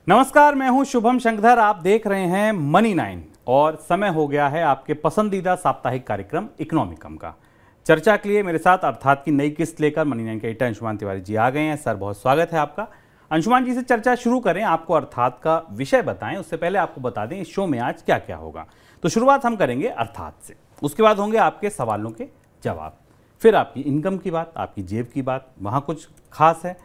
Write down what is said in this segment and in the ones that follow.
नमस्कार, मैं हूं शुभम शंकरधर। आप देख रहे हैं मनी 9 और समय हो गया है आपके पसंदीदा साप्ताहिक कार्यक्रम इकोनॉमिकम का। चर्चा के लिए मेरे साथ अर्थात की नई किस्त लेकर मनी 9 के एडिटर अंशुमान तिवारी जी आ गए हैं। सर, बहुत स्वागत है आपका। अंशुमान जी से चर्चा शुरू करें, आपको अर्थात का विषय बताएं। उससे पहले आपको बता दें इस शो में आज क्या क्या होगा। तो शुरुआत हम करेंगे अर्थात से, उसके बाद होंगे आपके सवालों के जवाब, फिर आपकी इनकम की बात, आपकी जेब की बात, वहाँ कुछ खास है।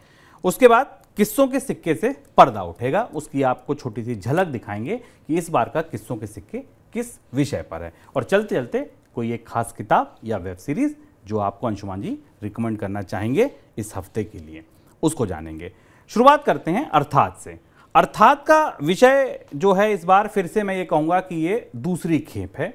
उसके बाद किस्सों के सिक्के से पर्दा उठेगा, उसकी आपको छोटी सी झलक दिखाएंगे कि इस बार का किस्सों के सिक्के किस विषय पर है। और चलते चलते कोई एक खास किताब या वेब सीरीज जो आपको अंशुमान जी रिकमेंड करना चाहेंगे इस हफ्ते के लिए, उसको जानेंगे। शुरुआत करते हैं अर्थात से। अर्थात का विषय जो है इस बार फिर से मैं ये कहूँगा कि ये दूसरी खेप है।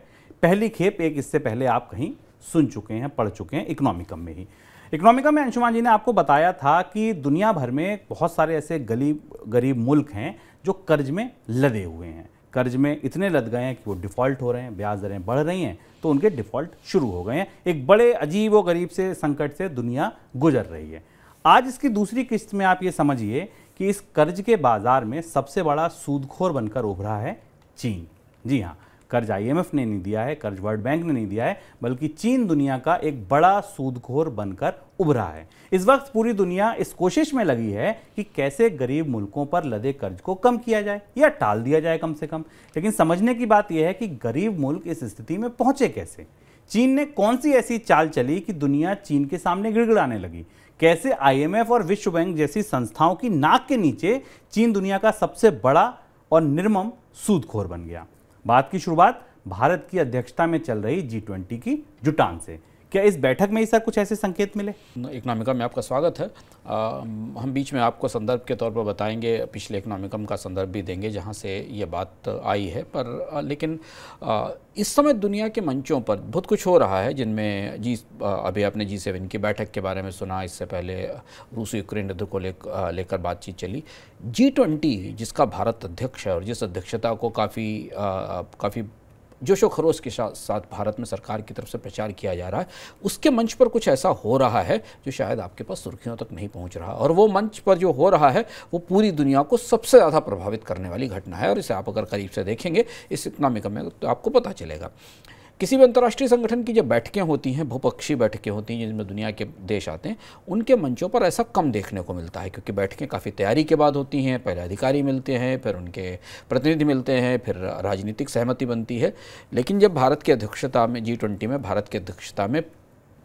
पहली खेप एक इससे पहले आप कहीं सुन चुके हैं, पढ़ चुके हैं इकोनॉमिकम में ही। इकोनॉमिकम में अंशुमान जी ने आपको बताया था कि दुनिया भर में बहुत सारे ऐसे गरीब मुल्क हैं जो कर्ज में लदे हुए हैं। कर्ज में इतने लद गए हैं कि वो डिफ़ॉल्ट हो रहे हैं, ब्याज दरें बढ़ रही हैं, तो उनके डिफ़ॉल्ट शुरू हो गए हैं। एक बड़े अजीब व गरीब से संकट से दुनिया गुजर रही है। आज इसकी दूसरी किस्त में आप ये समझिए कि इस कर्ज के बाजार में सबसे बड़ा सूदखोर बनकर उभरा है चीन। जी हाँ, कर्ज आईएमएफ ने नहीं दिया है, कर्ज वर्ल्ड बैंक ने नहीं दिया है, बल्कि चीन दुनिया का एक बड़ा सूदखोर बनकर उभरा है। इस वक्त पूरी दुनिया इस कोशिश में लगी है कि कैसे गरीब मुल्कों पर लदे कर्ज को कम किया जाए या टाल दिया जाए कम से कम। लेकिन समझने की बात यह है कि गरीब मुल्क इस स्थिति में पहुंचे कैसे। चीन ने कौन सी ऐसी चाल चली कि दुनिया चीन के सामने गिड़गिड़ाने लगी। कैसे आईएमएफ और विश्व बैंक जैसी संस्थाओं की नाक के नीचे चीन दुनिया का सबसे बड़ा और निर्मम सूदखोर बन गया। बात की शुरुआत भारत की अध्यक्षता में चल रही G20 की जुटान से। क्या इस बैठक में ही सर कुछ ऐसे संकेत मिले? इकोनॉमिकम में आपका स्वागत है। हम बीच में आपको संदर्भ के तौर पर बताएंगे, पिछले इकोनॉमिकम का संदर्भ भी देंगे जहां से ये बात आई है। पर लेकिन इस समय दुनिया के मंचों पर बहुत कुछ हो रहा है, जिनमें अभी आपने G7 की बैठक के बारे में सुना। इससे पहले रूस यूक्रेन युद्ध को लेकर बातचीत चली। G20 जिसका भारत अध्यक्ष है और जिस अध्यक्षता को काफ़ी जोशो खरोश के साथ भारत में सरकार की तरफ से प्रचार किया जा रहा है, उसके मंच पर कुछ ऐसा हो रहा है जो शायद आपके पास सुर्खियों तक नहीं पहुंच रहा। और वो मंच पर जो हो रहा है वो पूरी दुनिया को सबसे ज़्यादा प्रभावित करने वाली घटना है। और इसे आप अगर करीब से देखेंगे इस इकोनॉमिकम में तो आपको पता चलेगा। किसी भी अंतर्राष्ट्रीय संगठन की जब बैठकें होती हैं, बहुपक्षीय बैठकें होती हैं जिनमें दुनिया के देश आते हैं, उनके मंचों पर ऐसा कम देखने को मिलता है, क्योंकि बैठकें काफ़ी तैयारी के बाद होती हैं। पहले अधिकारी मिलते हैं, फिर उनके प्रतिनिधि मिलते हैं, फिर राजनीतिक सहमति बनती है। लेकिन जब भारत की अध्यक्षता में G20 में भारत की अध्यक्षता में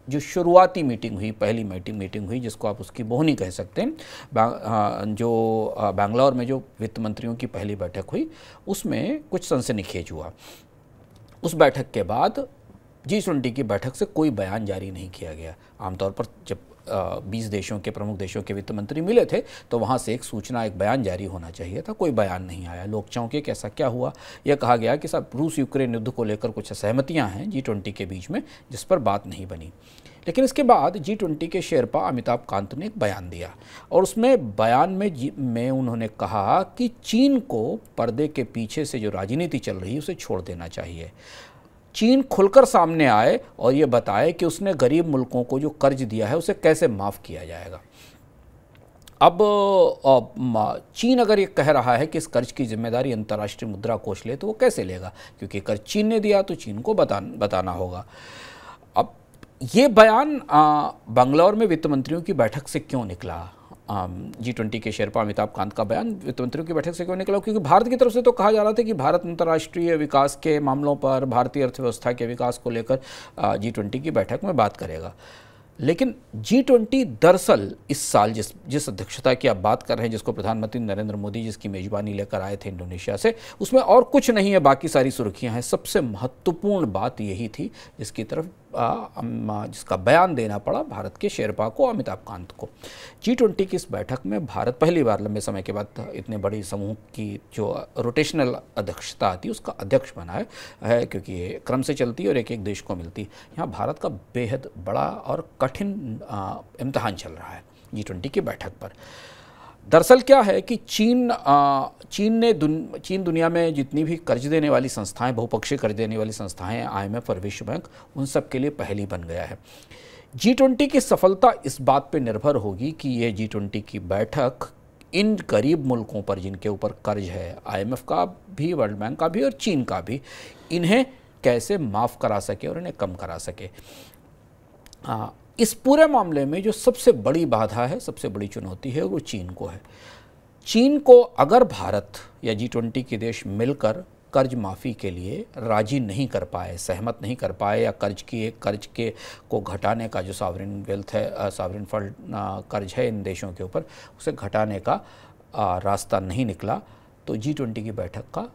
जो शुरुआती मीटिंग हुई, पहली मीटिंग हुई, जिसको आप उसकी बोहनी कह सकते हैं, जो बैंगलोर में जो वित्त मंत्रियों की पहली बैठक हुई, उसमें कुछ सनसनीखेज हुआ। उस बैठक के बाद G20 की बैठक से कोई बयान जारी नहीं किया गया। आमतौर पर जब 20 देशों के प्रमुख देशों के वित्त मंत्री मिले थे तो वहाँ से एक सूचना, एक बयान जारी होना चाहिए था। कोई बयान नहीं आया। लोग चौंके कि ऐसा क्या हुआ। यह कहा गया कि सब रूस यूक्रेन युद्ध को लेकर कुछ सहमतियाँ हैं G20 के बीच में, जिस पर बात नहीं बनी। लेकिन इसके बाद G20 के शेरपा अमिताभ कांत ने एक बयान दिया और उसमें बयान में उन्होंने कहा कि चीन को पर्दे के पीछे से जो राजनीति चल रही है उसे छोड़ देना चाहिए। चीन खुलकर सामने आए और ये बताए कि उसने गरीब मुल्कों को जो कर्ज दिया है उसे कैसे माफ़ किया जाएगा। अब चीन अगर ये कह रहा है कि इस कर्ज की जिम्मेदारी अंतर्राष्ट्रीय मुद्रा कोष ले, तो वो कैसे लेगा? क्योंकि कर्ज चीन ने दिया तो चीन को बताना होगा। अब ये बयान बंगलौर में वित्त मंत्रियों की बैठक से क्यों निकला? G20 के शेरपा अमिताभ कांत का बयान वित्त मंत्रियों की बैठक से क्यों निकला? क्योंकि भारत की तरफ से तो कहा जा रहा था कि भारत अंतर्राष्ट्रीय विकास के मामलों पर, भारतीय अर्थव्यवस्था के विकास को लेकर G20 की बैठक में बात करेगा। लेकिन G20 दरअसल इस साल जिस अध्यक्षता की आप बात कर रहे हैं, जिसको प्रधानमंत्री नरेंद्र मोदी जिसकी मेजबानी लेकर आए थे इंडोनेशिया से, उसमें और कुछ नहीं है, बाकी सारी सुर्खियां हैं। सबसे महत्वपूर्ण बात यही थी जिसकी तरफ जिसका बयान देना पड़ा भारत के शेरपा को, अमिताभ कांत को। G20 की इस बैठक में भारत पहली बार लंबे समय के बाद इतने बड़ी समूह की जो रोटेशनल अध्यक्षता आती है उसका अध्यक्ष बना है, क्योंकि ये क्रम से चलती है और एक एक देश को मिलती है। यहाँ भारत का बेहद बड़ा और कठिन इम्तहान चल रहा है G20 की बैठक पर। दरअसल क्या है कि चीन दुनिया में जितनी भी कर्ज देने वाली संस्थाएं, बहुपक्षीय कर्ज देने वाली संस्थाएं, आईएमएफ और विश्व बैंक, उन सब के लिए पहली बन गया है। G20 की सफलता इस बात पे निर्भर होगी कि ये G20 की बैठक इन गरीब मुल्कों पर जिनके ऊपर कर्ज है, IMF का भी, वर्ल्ड बैंक का भी और चीन का भी, इन्हें कैसे माफ़ करा सके और इन्हें कम करा सके। इस पूरे मामले में जो सबसे बड़ी बाधा है, सबसे बड़ी चुनौती है, वो चीन को है। चीन को अगर भारत या G20 के देश मिलकर कर्ज माफ़ी के लिए राजी नहीं कर पाए, सहमत नहीं कर पाए, या कर्ज के को घटाने का जो सॉवरेन वेल्थ है, सॉवरेन फंड कर्ज है इन देशों के ऊपर, उसे घटाने का रास्ता नहीं निकला, तो G20 की बैठक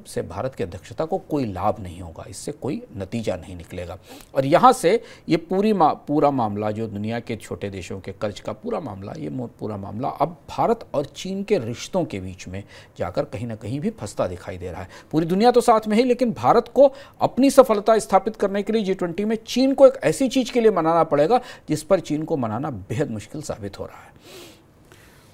से भारत की अध्यक्षता को कोई लाभ नहीं होगा, इससे कोई नतीजा नहीं निकलेगा। और यहाँ से ये पूरा मामला, जो दुनिया के छोटे देशों के कर्ज का पूरा मामला, ये पूरा मामला अब भारत और चीन के रिश्तों के बीच में जाकर कहीं ना कहीं भी फंसता दिखाई दे रहा है। पूरी दुनिया तो साथ में है, लेकिन भारत को अपनी सफलता स्थापित करने के लिए G20 में चीन को एक ऐसी चीज़ के लिए मनाना पड़ेगा जिस पर चीन को मनाना बेहद मुश्किल साबित हो रहा है।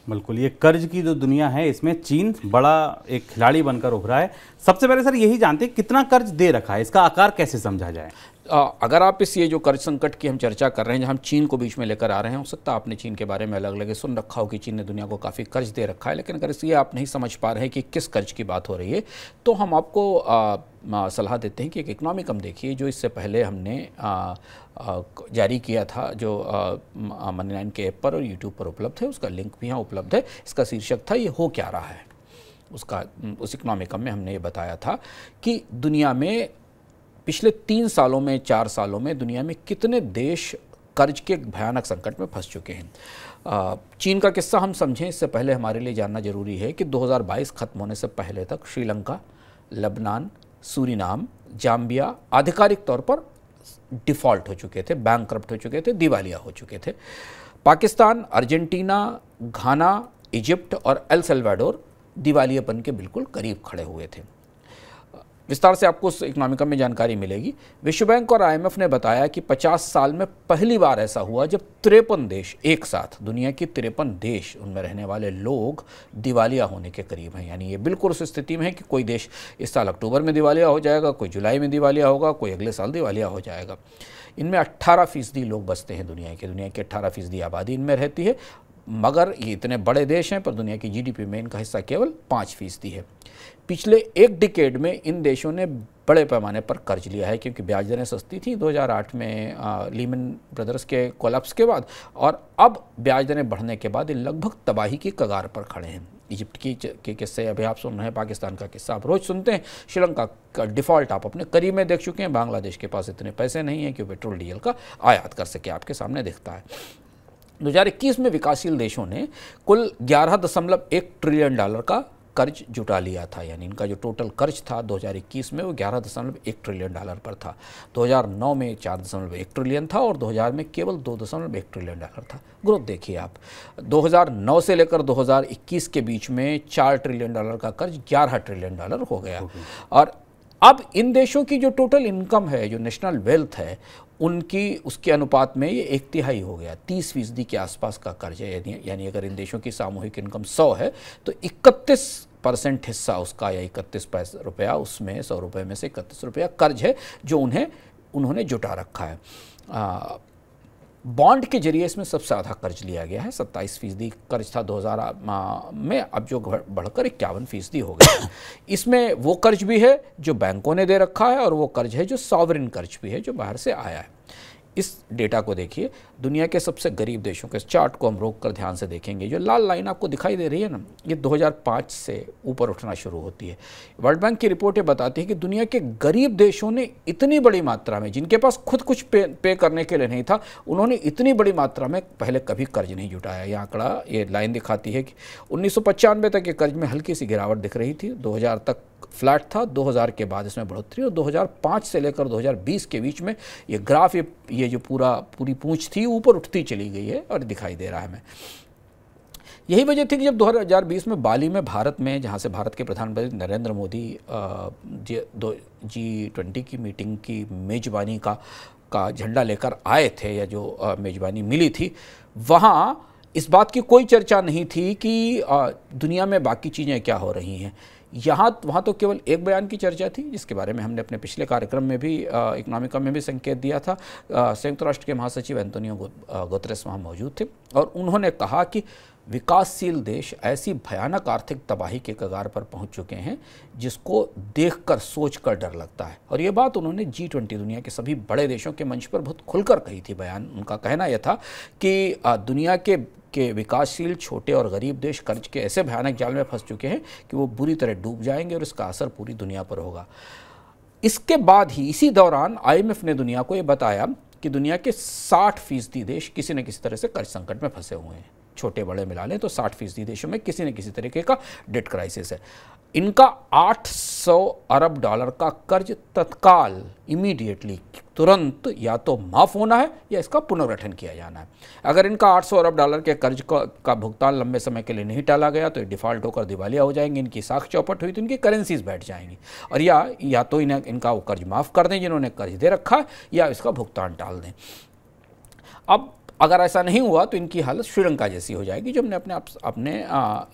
बिल्कुल, ये कर्ज की जो दुनिया है इसमें चीन बड़ा एक खिलाड़ी बनकर उभरा है। सबसे पहले सर यही जानते हैं कितना कर्ज दे रखा है, इसका आकार कैसे समझा जाए? अगर आप ये जो कर्ज संकट की हम चर्चा कर रहे हैं, जहाँ हम चीन को बीच में लेकर आ रहे हैं, हो सकता है आपने चीन के बारे में अलग अलग सुन रखा हो कि चीन ने दुनिया को काफ़ी कर्ज दे रखा है, लेकिन अगर इसलिए आप नहीं समझ पा रहे हैं कि किस कर्ज की बात हो रही है, तो हम आपको सलाह देते हैं कि एक इकोनॉमिकम देखिए जो इससे पहले हमने जारी किया था, जो मनी9 के ऐप पर और यूट्यूब पर उपलब्ध है, उसका लिंक भी यहाँ उपलब्ध है। इसका शीर्षक था ये हो क्या रहा है। उस इकोनॉमिकम में हमने ये बताया था कि दुनिया में पिछले 3 सालों में, 4 सालों में दुनिया में कितने देश कर्ज के भयानक संकट में फंस चुके हैं। चीन का किस्सा हम समझें इससे पहले हमारे लिए जानना जरूरी है कि 2022 खत्म होने से पहले तक श्रीलंका, लेबनान, सूरीनाम, जाम्बिया आधिकारिक तौर पर डिफ़ॉल्ट हो चुके थे, बैंकक्रप्ट हो चुके थे, दिवालिया हो चुके थे। पाकिस्तान, अर्जेंटीना, घाना, इजिप्ट और एल सल्वाडोर दिवालियापन के बिल्कुल करीब खड़े हुए थे। विस्तार से आपको उस इकोनॉमिकम में जानकारी मिलेगी। विश्व बैंक और IMF ने बताया कि 50 साल में पहली बार ऐसा हुआ जब 53 देश एक साथ, दुनिया की 53 देश, उनमें रहने वाले लोग दिवालिया होने के करीब हैं। यानी ये बिल्कुल उस स्थिति में है कि कोई देश इस साल अक्टूबर में दिवालिया हो जाएगा, कोई जुलाई में दिवालिया होगा, कोई अगले साल दिवालिया हो जाएगा। इनमें 18% लोग बसते हैं, दुनिया की 18% आबादी इनमें रहती है, मगर ये इतने बड़े देश हैं पर दुनिया की GDP में इनका हिस्सा केवल 5% है। पिछले एक डिकेड में इन देशों ने बड़े पैमाने पर कर्ज लिया है, क्योंकि ब्याज दरें सस्ती थी 2008 में लीमन ब्रदर्स के कोलैप्स के बाद, और अब ब्याज दरें बढ़ने के बाद ये लगभग तबाही की कगार पर खड़े हैं। इजिप्ट के किस्से अभी आप सुन रहे हैं, पाकिस्तान का किस्सा आप रोज़ सुनते हैं, श्रीलंका का डिफ़ॉल्ट आप अपने करीब में देख चुके हैं, बांग्लादेश के पास इतने पैसे नहीं हैं कि वो पेट्रोल डीजल का आयात कर सके, आपके सामने दिखता है। 2021 में विकासशील देशों ने कुल $11.1 ट्रिलियन का कर्ज जुटा लिया था। यानी इनका जो टोटल कर्ज था 2021 में वो $11.1 ट्रिलियन पर था। 2009 में 4.1 ट्रिलियन था और 2000 में केवल $2.1 ट्रिलियन था। ग्रोथ देखिए आप, 2009 से लेकर 2021 के बीच में $4 ट्रिलियन का कर्ज $11 ट्रिलियन हो गया। और अब इन देशों की जो टोटल इनकम है, जो नेशनल वेल्थ है, उसके अनुपात में ये 1/3 हो गया, 30% के आसपास का कर्ज है। यानी अगर इन देशों की सामूहिक इनकम 100 है तो 31% हिस्सा उसका, या 31 रुपया उसमें, 100 रुपये में से 31 रुपया कर्ज है जो उन्होंने जुटा रखा है। बॉन्ड के जरिए इसमें सबसे ज़्यादा कर्ज लिया गया है, 27% कर्ज था 2000 में, अब जो बढ़कर 51% हो गया। इसमें वो कर्ज भी है जो बैंकों ने दे रखा है और वो कर्ज है जो सॉवरेन कर्ज भी है जो बाहर से आया है। इस डेटा को देखिए, दुनिया के सबसे गरीब देशों के चार्ट को हम रोक कर ध्यान से देखेंगे, जो लाल लाइन आपको दिखाई दे रही है ना, ये 2005 से ऊपर उठना शुरू होती है। वर्ल्ड बैंक की रिपोर्टें बताती है कि दुनिया के गरीब देशों ने इतनी बड़ी मात्रा में, जिनके पास खुद कुछ पे करने के लिए नहीं था, उन्होंने इतनी बड़ी मात्रा में पहले कभी कर्ज नहीं जुटाया। ये आंकड़ा, ये लाइन दिखाती है कि 1995 तक ये कर्ज में हल्की सी गिरावट दिख रही थी, 2000 तक फ्लैट था, 2000 के बाद इसमें बढ़ोतरी, और 2005 से लेकर 2020 के बीच में ये ग्राफ, ये जो पूरी पूंछ थी ऊपर उठती चली गई है और दिखाई दे रहा है हमें। यही वजह थी कि जब 2020 में बाली में भारत में, जहाँ से भारत के प्रधानमंत्री नरेंद्र मोदी G20 की मीटिंग की मेजबानी का झंडा लेकर आए थे, या जो मेजबानी मिली थी, वहाँ इस बात की कोई चर्चा नहीं थी कि दुनिया में बाकी चीज़ें क्या हो रही हैं। वहाँ तो केवल एक बयान की चर्चा थी, जिसके बारे में हमने अपने पिछले कार्यक्रम में भी, इकोनॉमिकम में भी संकेत दिया था। संयुक्त राष्ट्र के महासचिव एंटोनियो गुतेरेस वहाँ मौजूद थे और उन्होंने कहा कि विकासशील देश ऐसी भयानक आर्थिक तबाही के कगार पर पहुंच चुके हैं जिसको देखकर सोचकर डर लगता है। और ये बात उन्होंने G20 दुनिया के सभी बड़े देशों के मंच पर बहुत खुलकर कही थी। बयान उनका कहना यह था कि दुनिया के विकासशील छोटे और गरीब देश कर्ज के ऐसे भयानक जाल में फंस चुके हैं कि वो बुरी तरह डूब जाएंगे और इसका असर पूरी दुनिया पर होगा। इसके बाद ही इसी दौरान IMF ने दुनिया को ये बताया कि दुनिया के 60% देश किसी न किसी तरह से कर्ज संकट में फंसे हुए हैं। छोटे बड़े मिला लें तो 60% देशों में किसी न किसी तरीके का डेट क्राइसिस है। इनका $800 अरब का कर्ज तत्काल इमीडिएटली तुरंत या तो माफ होना है या इसका पुनर्गठन किया जाना है। अगर इनका $800 अरब के कर्ज का भुगतान लंबे समय के लिए नहीं टाला गया तो डिफ़ॉल्ट होकर दिवालिया हो जाएंगे, इनकी साख चौपट हुई तो इनकी करेंसीज बैठ जाएंगी, और या तो इनका वो कर्ज माफ़ कर दें जिन्होंने कर्ज दे रखा है, या इसका भुगतान टाल दें। अब अगर ऐसा नहीं हुआ तो इनकी हालत श्रीलंका जैसी हो जाएगी, जो हमने अपने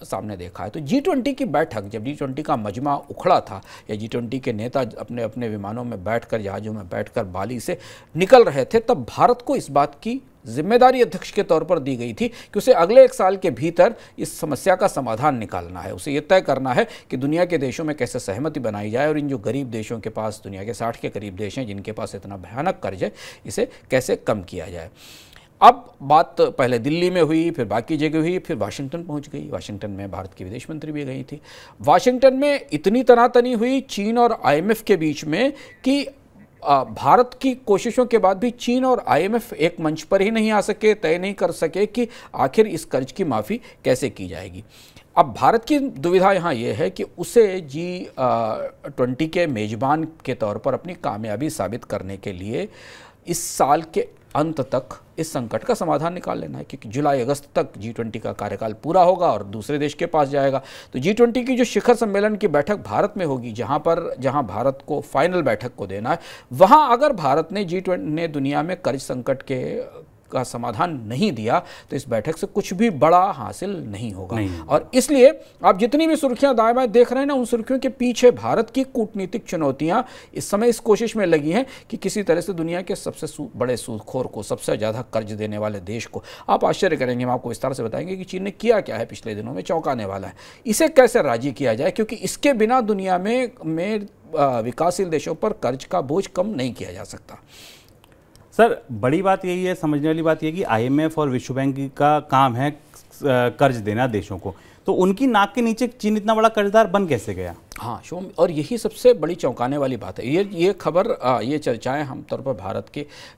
सामने देखा है। तो G20 की बैठक, जब G20 का मजमा उखड़ा था या G20 के नेता अपने अपने विमानों में बैठकर, जहाज़ों में बैठकर बाली से निकल रहे थे, तब भारत को इस बात की जिम्मेदारी अध्यक्ष के तौर पर दी गई थी कि उसे अगले 1 साल के भीतर इस समस्या का समाधान निकालना है। उसे ये तय करना है कि दुनिया के देशों में कैसे सहमति बनाई जाए और इन जो गरीब देशों के पास, दुनिया के 60 के करीब देश हैं जिनके पास इतना भयानक कर्ज है, इसे कैसे कम किया जाए। अब बात पहले दिल्ली में हुई, फिर बाकी जगह हुई, फिर वाशिंगटन पहुंच गई। वाशिंगटन में भारत की विदेश मंत्री भी गई थी। वाशिंगटन में इतनी तनातनी हुई चीन और IMF के बीच में कि भारत की कोशिशों के बाद भी चीन और IMF एक मंच पर ही नहीं आ सके, तय नहीं कर सके कि आखिर इस कर्ज की माफ़ी कैसे की जाएगी। अब भारत की दुविधा यहाँ ये है कि उसे G20 के मेज़बान के तौर पर अपनी कामयाबी साबित करने के लिए इस साल के अंत तक इस संकट का समाधान निकाल लेना है, क्योंकि जुलाई अगस्त तक G20 का कार्यकाल पूरा होगा और दूसरे देश के पास जाएगा। तो G20 की जो शिखर सम्मेलन की बैठक भारत में होगी, जहां भारत को फाइनल बैठक को देना है, वहां अगर भारत ने G20 ने दुनिया में कर्ज संकट का समाधान नहीं दिया तो इस बैठक से कुछ भी बड़ा हासिल नहीं होगा। और इसलिए आप जितनी भी सुर्खियां दाएं बाएं देख रहे हैं ना, उन सुर्खियों के पीछे भारत की कूटनीतिक चुनौतियां इस समय इस कोशिश में लगी हैं कि किसी तरह से दुनिया के सबसे बड़े सूदखोर को, सबसे ज़्यादा कर्ज देने वाले देश को, आप आश्चर्य करेंगे, हम आपको विस्तार से बताएंगे कि चीन ने किया क्या है पिछले दिनों में, चौंकाने वाला है। इसे कैसे राजी किया जाए, क्योंकि इसके बिना दुनिया में विकासशील देशों पर कर्ज का बोझ कम नहीं किया जा सकता। सर, बड़ी बात यही है, समझने वाली बात यह कि IMF और विश्व बैंक का काम है कर्ज देना देशों को, तो उनकी नाक के नीचे चीन इतना बड़ा कर्जदार बन कैसे गया? हाँ शोम, और यही सबसे बड़ी चौंकाने वाली बात है। ये खबर, ये चर्चाएं हम तौर पर भारत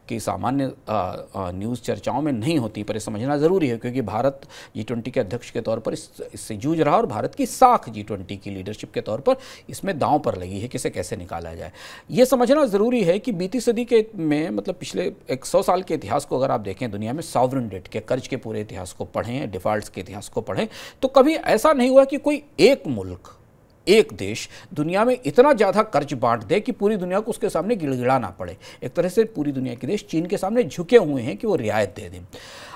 की सामान्य न्यूज़ चर्चाओं में नहीं होती, पर ये समझना ज़रूरी है क्योंकि भारत G20 के अध्यक्ष के तौर पर इससे जूझ रहा और भारत की साख G20 की लीडरशिप के तौर पर इसमें दांव पर लगी है कि इसे कैसे निकाला जाए। ये समझना ज़रूरी है कि बीती सदी में, मतलब पिछले 100 साल के इतिहास को अगर आप देखें, दुनिया में सॉवरेन डेट के, कर्ज के पूरे इतिहास को पढ़ें, डिफ़ॉल्ट्स के इतिहास को पढ़ें, तो कभी ऐसा नहीं हुआ कि कोई एक मुल्क, एक देश दुनिया में इतना ज़्यादा कर्ज बांट दे कि पूरी दुनिया को उसके सामने गिड़गिड़ाना पड़े। एक तरह से पूरी दुनिया के देश चीन के सामने झुके हुए हैं कि वो रियायत दे दें।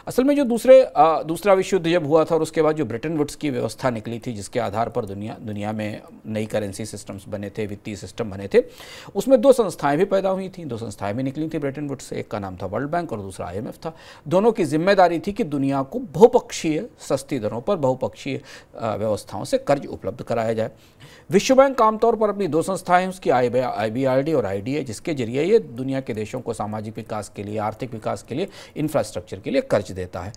असल में जो दूसरा विश्व युद्ध जब हुआ था और उसके बाद जो ब्रिटेन वुड्स की व्यवस्था निकली थी, जिसके आधार पर दुनिया में नई करेंसी सिस्टम्स बने थे, वित्तीय सिस्टम बने थे, उसमें 2 संस्थाएं भी पैदा हुई थी, 2 संस्थाएं भी निकली थी ब्रिटेन वुड्स से। एक का नाम था वर्ल्ड बैंक और दूसरा IMF था। दोनों की जिम्मेदारी थी कि दुनिया को बहुपक्षीय सस्ती दरों पर बहुपक्षीय व्यवस्थाओं से कर्ज उपलब्ध कराया जाए। विश्व बैंक आमतौर पर अपनी 2 संस्थाएं, उसकी IBRD और IDA, जिसके जरिए ये दुनिया के देशों को सामाजिक विकास के लिए, आर्थिक विकास के लिए, इंफ्रास्ट्रक्चर के लिए कर्ज देता है।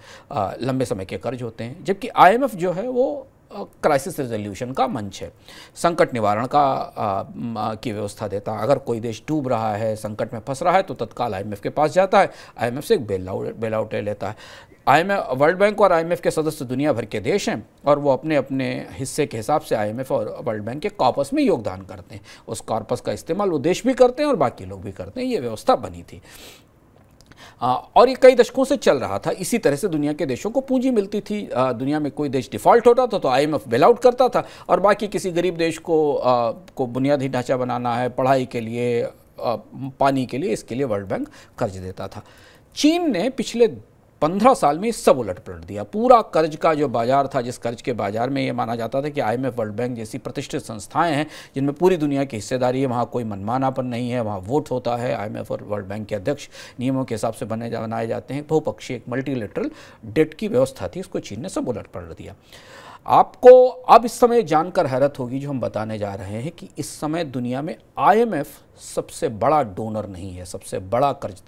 लंबे समय के कर्ज होते हैं। जबकि IMF जो है वो क्राइसिस रिजोल्यूशन का मंच है, संकट निवारण की व्यवस्था देता है। अगर कोई देश डूब रहा है, संकट में फंस रहा है, तो तत्काल IMF के पास जाता है, IMF से एक बेल आउट ले लेता है। वर्ल्ड बैंक और IMF के सदस्य दुनिया भर के देश हैं और वो अपने अपने हिस्से के हिसाब से IMF और वर्ल्ड बैंक के कॉर्पस में योगदान करते हैं। उस कॉर्पस का इस्तेमाल वो देश भी करते हैं और बाकी लोग भी करते हैं। ये व्यवस्था बनी थी और ये कई दशकों से चल रहा था। इसी तरह से दुनिया के देशों को पूंजी मिलती थी। दुनिया में कोई देश डिफ़ॉल्ट होता था तो IMF बेल आउट करता था और बाकी किसी गरीब देश को बुनियादी ढांचा बनाना है, पढ़ाई के लिए, पानी के लिए, इसके लिए वर्ल्ड बैंक कर्ज देता था। चीन ने पिछले 15 साल में सब उलट पलट दिया। पूरा कर्ज का जो बाजार था, जिस कर्ज के बाजार में ये माना जाता था कि IMF, वर्ल्ड बैंक जैसी प्रतिष्ठित संस्थाएं हैं जिनमें पूरी दुनिया की हिस्सेदारी है, वहाँ कोई मनमानापन नहीं है, वहाँ वोट होता है, IMF और वर्ल्ड बैंक के अध्यक्ष नियमों के हिसाब से बनाए जाते हैं, बहुपक्षीय एक मल्टीलेटरल डेट की व्यवस्था थी, उसको चीन ने सब उलट पलट दिया। आपको अब इस समय जानकर हैरत होगी जो हम बताने जा रहे हैं कि इस समय दुनिया में IMF सबसे बड़ा डोनर नहीं है, सबसे बड़ा कर्ज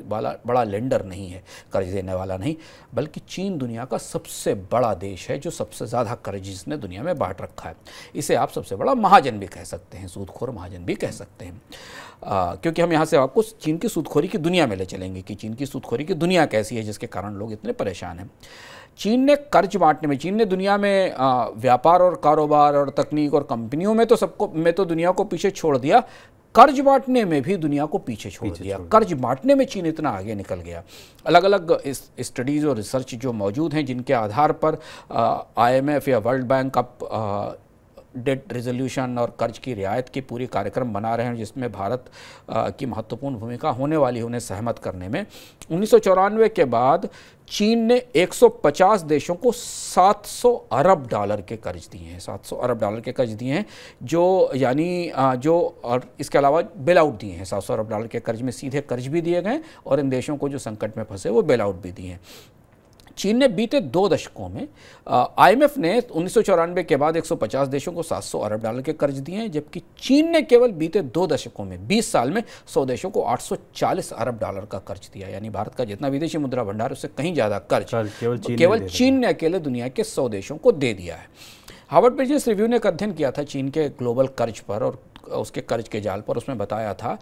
वाला बड़ा लेंडर नहीं है, कर्ज देने वाला नहीं, बल्कि चीन दुनिया का सबसे बड़ा देश है जो सबसे ज़्यादा कर्ज इसने दुनिया में बांट रखा है। इसे आप सबसे बड़ा महाजन भी कह सकते हैं, सूदखोर महाजन भी कह सकते हैं, क्योंकि हम यहाँ से आपको चीन की सूदखोरी की दुनिया में ले चलेंगे कि चीन की सूदखोरी की दुनिया कैसी है जिसके कारण लोग इतने परेशान हैं। चीन ने कर्ज बांटने में, चीन ने दुनिया में व्यापार और कारोबार और तकनीक और कंपनियों में तो दुनिया को पीछे छोड़ दिया, कर्ज बांटने में भी दुनिया को पीछे छोड़ दिया। कर्ज बांटने में चीन इतना आगे निकल गया। अलग अलग स्टडीज़ और रिसर्च जो मौजूद हैं जिनके आधार पर IMF या वर्ल्ड बैंक अब डेट रिजोल्यूशन और कर्ज की रियायत की पूरी कार्यक्रम बना रहे हैं, जिसमें भारत की महत्वपूर्ण भूमिका होने वाली है उन्हें सहमत करने में। 1994 के बाद चीन ने 150 देशों को $700 अरब के कर्ज दिए हैं, $700 अरब के कर्ज दिए हैं, जो यानी और इसके अलावा बेल आउट दिए हैं। $700 अरब के कर्ज में सीधे कर्ज भी दिए गए और इन देशों को जो संकट में फंसे वो बेल आउट भी दिए हैं। चीन ने बीते 2 दशकों में IMF ने 1994 के बाद 150 देशों को $700 अरब के कर्ज दिए हैं, जबकि चीन ने केवल बीते 2 दशकों में 20 साल में 100 देशों को $840 अरब का कर्ज दिया। यानी भारत का जितना विदेशी मुद्रा भंडार उससे कहीं ज़्यादा कर्ज केवल चीन ने अकेले दुनिया के 100 देशों को दे दिया है। हार्वर्ड बिजनेस रिव्यू ने एक अध्ययन किया था चीन के ग्लोबल कर्ज पर और उसके कर्ज के जाल पर। उसमें बताया था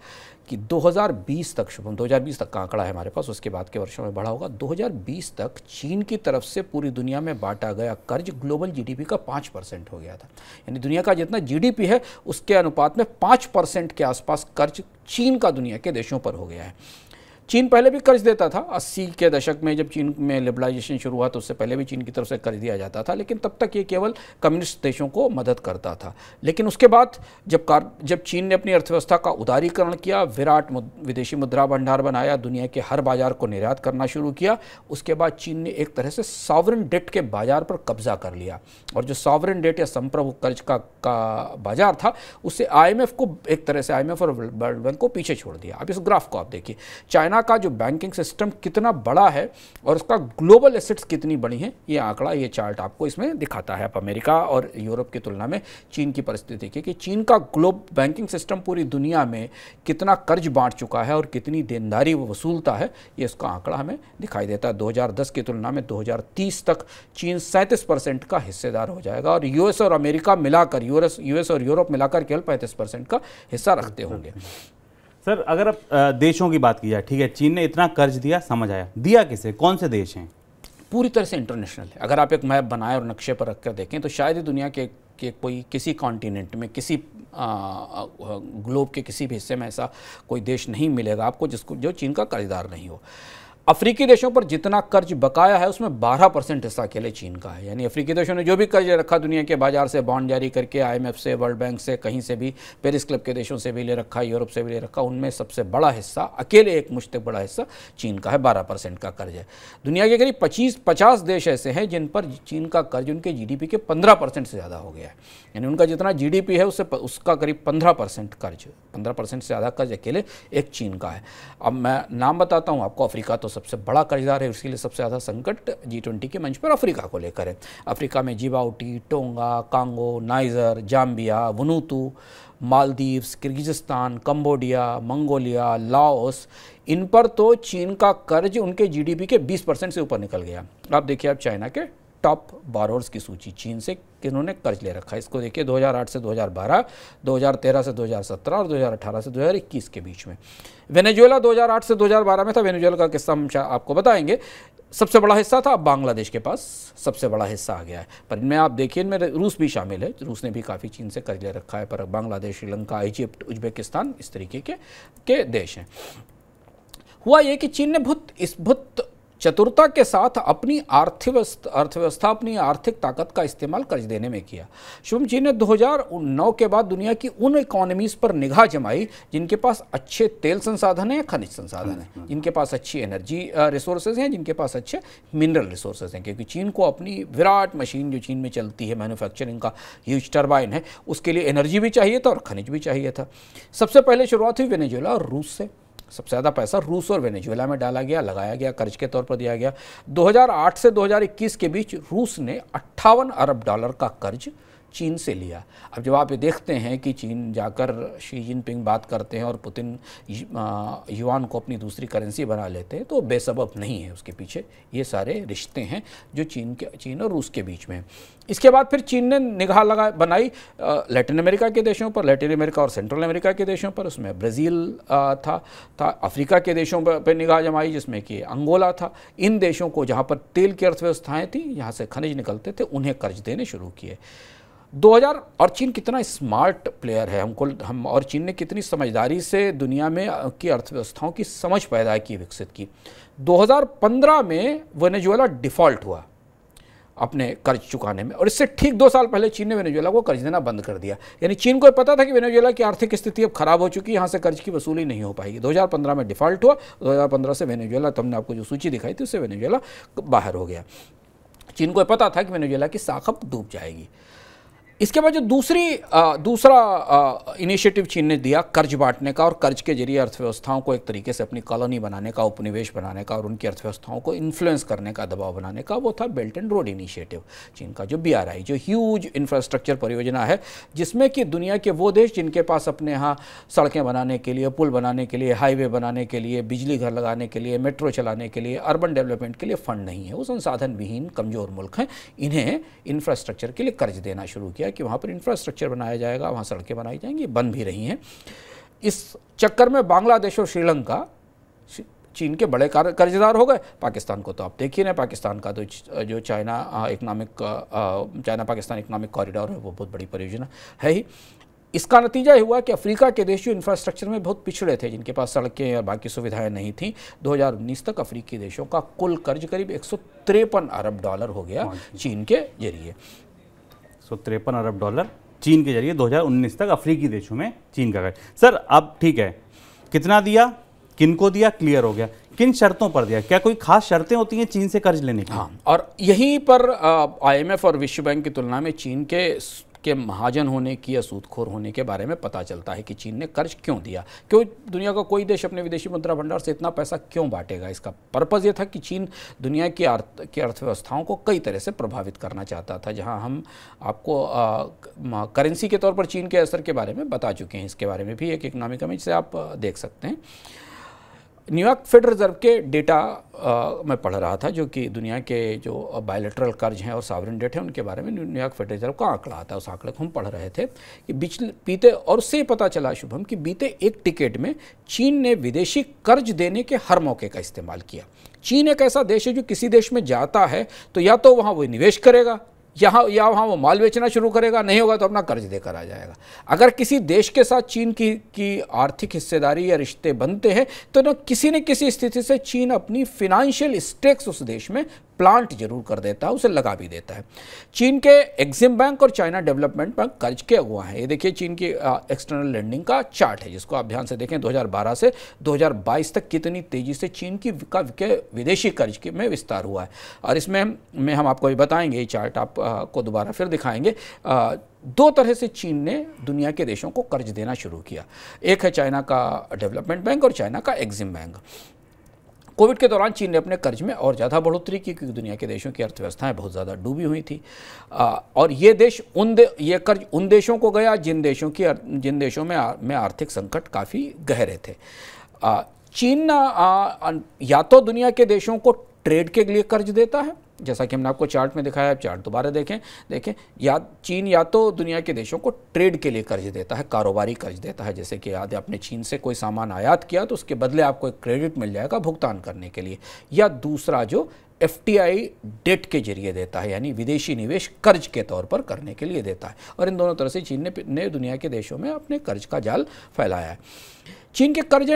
कि 2020 तक, शुभम 2020 तक का आंकड़ा है हमारे पास, उसके बाद के वर्षों में बढ़ा होगा, 2020 तक चीन की तरफ से पूरी दुनिया में बांटा गया कर्ज ग्लोबल GDP का 5% हो गया था। यानी दुनिया का जितना GDP है उसके अनुपात में 5% के आसपास कर्ज चीन का दुनिया के देशों पर हो गया है। चीन पहले भी कर्ज देता था। 80 के दशक में जब चीन में लिबरलाइजेशन शुरू हुआ तो उससे पहले भी चीन की तरफ से कर्ज दिया जाता था, लेकिन तब तक ये केवल कम्युनिस्ट देशों को मदद करता था। लेकिन उसके बाद जब चीन ने अपनी अर्थव्यवस्था का उदारीकरण किया, विराट विदेशी मुद्रा भंडार बनाया, दुनिया के हर बाजार को निर्यात करना शुरू किया, उसके बाद चीन ने एक तरह से सॉवरेन डेट के बाजार पर कब्जा कर लिया। और जो सॉवरेन डेट या संप्रभु कर्ज का बाजार था उससे IMF को एक तरह से IMF और वर्ल्ड बैंक को पीछे छोड़ दिया। अब इस ग्राफ को आप देखिए, चाइना का जो बैंकिंग सिस्टम कितना बड़ा है और उसका ग्लोबल एसेट्स कितनी बड़ी हैं, ये आंकड़ा, ये चार्ट आपको इसमें दिखाता है। आप अमेरिका और यूरोप की तुलना में चीन की परिस्थिति देखिए कि चीन का बैंकिंग सिस्टम पूरी दुनिया में कितना कर्ज बांट चुका है और कितनी देनदारी वो वसूलता है, ये इसका आंकड़ा हमें दिखाई देता है। 2010 की तुलना में 2030 तक चीन 37% का हिस्सेदार हो जाएगा और US और अमेरिका मिलाकर, US और यूरोप मिलाकर केवल 35% का हिस्सा रखते होंगे। सर, अगर अब देशों की बात की जाए, ठीक है, चीन ने इतना कर्ज दिया, समझ आया, दिया किसे, कौन से देश हैं? पूरी तरह से इंटरनेशनल है। अगर आप एक मैप बनाएं और नक्शे पर रखकर देखें तो शायद ही दुनिया के कोई किसी कॉन्टिनेंट में, किसी ग्लोब के किसी भी हिस्से में ऐसा कोई देश नहीं मिलेगा आपको जो चीन का कर्जदार नहीं हो। अफ्रीकी देशों पर जितना कर्ज बकाया है उसमें 12% हिस्सा अकेले चीन का है। यानी अफ्रीकी देशों ने जो भी कर्ज रखा दुनिया के बाजार से बॉन्ड जारी करके, IMF से, वर्ल्ड बैंक से, कहीं से भी, पेरिस क्लब के देशों से भी ले रखा, यूरोप से भी ले रखा, उनमें सबसे बड़ा हिस्सा, अकेले एक मुश्त बड़ा हिस्सा चीन का है। 12% का कर्ज है। दुनिया के करीब 50 देश ऐसे हैं जिन पर चीन का कर्ज उनके GDP के 15% से ज़्यादा हो गया है। यानी उनका जितना GDP है उसका करीब 15% कर्ज, 15% से ज़्यादा कर्ज अकेले एक चीन का है। अब मैं नाम बताता हूँ आपको। अफ्रीका तो सबसे बड़ा कर्जदार है, इसके लिए सबसे ज़्यादा संकट G20 के मंच पर अफ्रीका को लेकर है। अफ्रीका में Djibouti, Tonga, Congo, Niger, Zambia, Vanuatu, Maldives, Kyrgyzstan, Cambodia, Mongolia, Laos, इन पर तो चीन का कर्ज उनके GDP के 20% से ऊपर निकल गया। आप देखिए, आप चाइना के टॉप बोरोअर्स की सूची, चीन से किन्होंने कर्ज ले रखा है, इसको देखिए 2008 से 2012, 2013 से 2017 और 2018 से 2021 के बीच में। वेनेजुएला 2008 से 2012 में था। वेनेजुएला का किस्सा हम आपको बताएंगे। सबसे बड़ा हिस्सा था, अब बांग्लादेश के पास सबसे बड़ा हिस्सा आ गया है। पर इनमें आप देखिए, इनमें रूस भी शामिल है। रूस ने भी काफ़ी चीन से कर्ज ले रखा है, पर बांग्लादेश, श्रीलंका, इजिप्ट, उज्बेकिस्तान इस तरीके के देश हैं। हुआ ये कि चीन ने चतुरता के साथ अपनी अर्थव्यवस्था अपनी आर्थिक ताकत का इस्तेमाल कर्ज देने में किया। शुभम, चीन ने 2009 के बाद दुनिया की उन इकोनॉमीज पर निगाह जमाई जिनके पास अच्छे तेल संसाधन हैं, खनिज संसाधन हैं, जिनके पास अच्छी एनर्जी रिसोर्सेज हैं, जिनके पास अच्छे मिनरल रिसोर्सेज हैं। क्योंकि चीन को अपनी विराट मशीन जो चीन में चलती है, मैन्युफैक्चरिंग का ह्यूज टरबाइन है, उसके लिए एनर्जी भी चाहिए था और खनिज भी चाहिए था। सबसे पहले शुरुआत हुई वेनेजुएला और रूस से। सबसे ज़्यादा पैसा रूस और वेनेजुएला में डाला गया, लगाया गया, कर्ज के तौर पर दिया गया। 2008 से 2021 के बीच रूस ने $58 अरब का कर्ज चीन से लिया। अब जब आप ये देखते हैं कि चीन जाकर शी जिनपिंग बात करते हैं और पुतिन युआन को अपनी दूसरी करेंसी बना लेते हैं, तो बेसबब नहीं है, उसके पीछे ये सारे रिश्ते हैं जो चीन और रूस के बीच में हैं। इसके बाद फिर चीन ने निगाह बनाई लैटिन अमेरिका के देशों पर, लैटिन अमेरिका और सेंट्रल अमेरिका के देशों पर। उसमें ब्राज़ील था अफ्रीका के देशों पर निगाह जमाई, जिसमें कि अंगोला था। इन देशों को जहाँ पर तेल की अर्थव्यवस्थाएँ थी, यहाँ से खनिज निकलते थे, उन्हें कर्ज देने शुरू किए। 2000 और चीन कितना स्मार्ट प्लेयर है, और चीन ने कितनी समझदारी से दुनिया में की अर्थव्यवस्थाओं की समझ पैदा की, विकसित की। 2015 में वेनेजुएला डिफ़ॉल्ट हुआ अपने कर्ज चुकाने में, और इससे ठीक 2 साल पहले चीन ने वेनेजुएला को कर्ज देना बंद कर दिया। यानी चीन को पता था कि वेनेजुएला की आर्थिक स्थिति अब खराब हो चुकी है, यहाँ से कर्ज की वसूली नहीं हो पाएगी। 2015 में डिफ़ॉल्ट हुआ। 2015 से वेनेजुएला, तुमने आपको जो सूची दिखाई थी, उससे वेनेजुएला बाहर हो गया। चीन को पता था कि वेनेजुएला की साख अब डूब जाएगी। इसके बाद जो दूसरा इनिशिएटिव चीन ने दिया कर्ज बांटने का, और कर्ज के जरिए अर्थव्यवस्थाओं को एक तरीके से अपनी कॉलोनी बनाने का, उपनिवेश बनाने का, और उनकी अर्थव्यवस्थाओं को इन्फ्लुएंस करने का, दबाव बनाने का, वो था बेल्ट एंड रोड इनिशिएटिव चीन का, जो BRI, जो ह्यूज इंफ्रास्ट्रक्चर परियोजना है, जिसमें कि दुनिया के वो देश जिनके पास अपने यहाँ सड़कें बनाने के लिए, पुल बनाने के लिए, हाईवे बनाने के लिए, बिजली घर लगाने के लिए, मेट्रो चलाने के लिए, अर्बन डेवलपमेंट के लिए फंड नहीं है, वो संसाधन विहीन कमज़ोर मुल्क हैं, इन्हें इंफ्रास्ट्रक्चर के लिए कर्ज देना शुरू किया कि वहाँ पर इंफ्रास्ट्रक्चर बनाया जाएगा, वहाँ सड़कें बनाई जाएंगी, बन भी रही हैं। इस चक्कर में बांग्लादेश और श्रीलंका चीन के बड़े कर्जदार हो गए। पाकिस्तान को तो आप देख ही रहे हैं, पाकिस्तान का तो जो चाइना पाकिस्तान इकोनॉमिक कॉरिडोर है, वो बहुत बड़ी परियोजना है ही। इसका नतीजा हुआ कि अफ्रीका के देश जो इंफ्रास्ट्रक्चर में बहुत पिछड़े थे, जिनके पास सड़कें और बाकी सुविधाएं नहीं थी, 2019 तक अफ्रीकी देशों का कुल कर्ज करीब $153 अरब हो गया चीन के जरिए। $153 अरब चीन के जरिए 2019 तक अफ्रीकी देशों में चीन का कर्ज। सर अब ठीक है, कितना दिया, किनको दिया, क्लियर हो गया, किन शर्तों पर दिया? क्या कोई खास शर्तें होती हैं चीन से कर्ज लेने की? हाँ, और यहीं पर IMF और विश्व बैंक की तुलना में चीन के महाजन होने की या सूदखोर होने के बारे में पता चलता है कि चीन ने कर्ज क्यों दिया। क्यों दुनिया का कोई देश अपने विदेशी मुद्रा भंडार से इतना पैसा क्यों बांटेगा? इसका पर्पज़ ये था कि चीन दुनिया की अर्थव्यवस्थाओं को कई तरह से प्रभावित करना चाहता था। जहां हम आपको करेंसी के तौर पर चीन के असर के बारे में बता चुके हैं, इसके बारे में भी एक इकोनॉमिक इमेज से आप देख सकते हैं। न्यूयॉर्क फेडरल रिजर्व के डेटा मैं पढ़ रहा था, जो कि दुनिया के जो बायलैटरल कर्ज हैं और सॉवरेन डेट है, उनके बारे में न्यूयॉर्क फेडरल रिजर्व का आंकड़ा आता है। उस आंकड़े को हम पढ़ रहे थे कि बीते, और उससे पता चला शुभम कि बीते एक डिकेड में चीन ने विदेशी कर्ज देने के हर मौके का इस्तेमाल किया। चीन एक ऐसा देश है जो किसी देश में जाता है तो या तो वहाँ वो निवेश करेगा, या वहाँ वो माल बेचना शुरू करेगा, नहीं होगा तो अपना कर्ज देकर आ जाएगा। अगर किसी देश के साथ चीन की आर्थिक हिस्सेदारी या रिश्ते बनते हैं तो न किसी स्थिति से चीन अपनी फिनेंशियल स्टेक्स उस देश में प्लांट जरूर कर देता है, उसे लगा भी देता है। चीन के एग्जिम बैंक और चाइना डेवलपमेंट बैंक कर्ज के अगुआ हैं। ये देखिए चीन की एक्सटर्नल लेंडिंग का चार्ट है, जिसको आप ध्यान से देखें। 2012 से 2022 तक कितनी तेजी से चीन का विदेशी कर्ज में विस्तार हुआ है, और इसमें हम आपको भी बताएंगे, ये चार्ट आपको दोबारा फिर दिखाएंगे। 2 तरह से चीन ने दुनिया के देशों को कर्ज देना शुरू किया। एक है चाइना का डेवलपमेंट बैंक और चाइना का एग्जिम बैंक। कोविड के दौरान चीन ने अपने कर्ज में और ज़्यादा बढ़ोतरी की, क्योंकि दुनिया के देशों की अर्थव्यवस्थाएं बहुत ज़्यादा डूबी हुई थी, और ये कर्ज उन देशों को गया जिन देशों में आर्थिक संकट काफ़ी गहरे थे। चीन या तो दुनिया के देशों को ट्रेड के लिए कर्ज देता है, जैसा कि हमने आपको चार्ट में दिखाया, आप चार्ट दोबारा देखें, या चीन या तो दुनिया के देशों को ट्रेड के लिए कर्ज देता है, कारोबारी कर्ज देता है। जैसे कि याद है, आपने चीन से कोई सामान आयात किया तो उसके बदले आपको एक क्रेडिट मिल जाएगा भुगतान करने के लिए। या दूसरा जो FTI डेट के जरिए देता है, यानी विदेशी निवेश कर्ज के तौर पर करने के लिए देता है। और इन दोनों तरह से चीन ने दुनिया के देशों में अपने कर्ज का जाल फैलाया है। चीन के कर्ज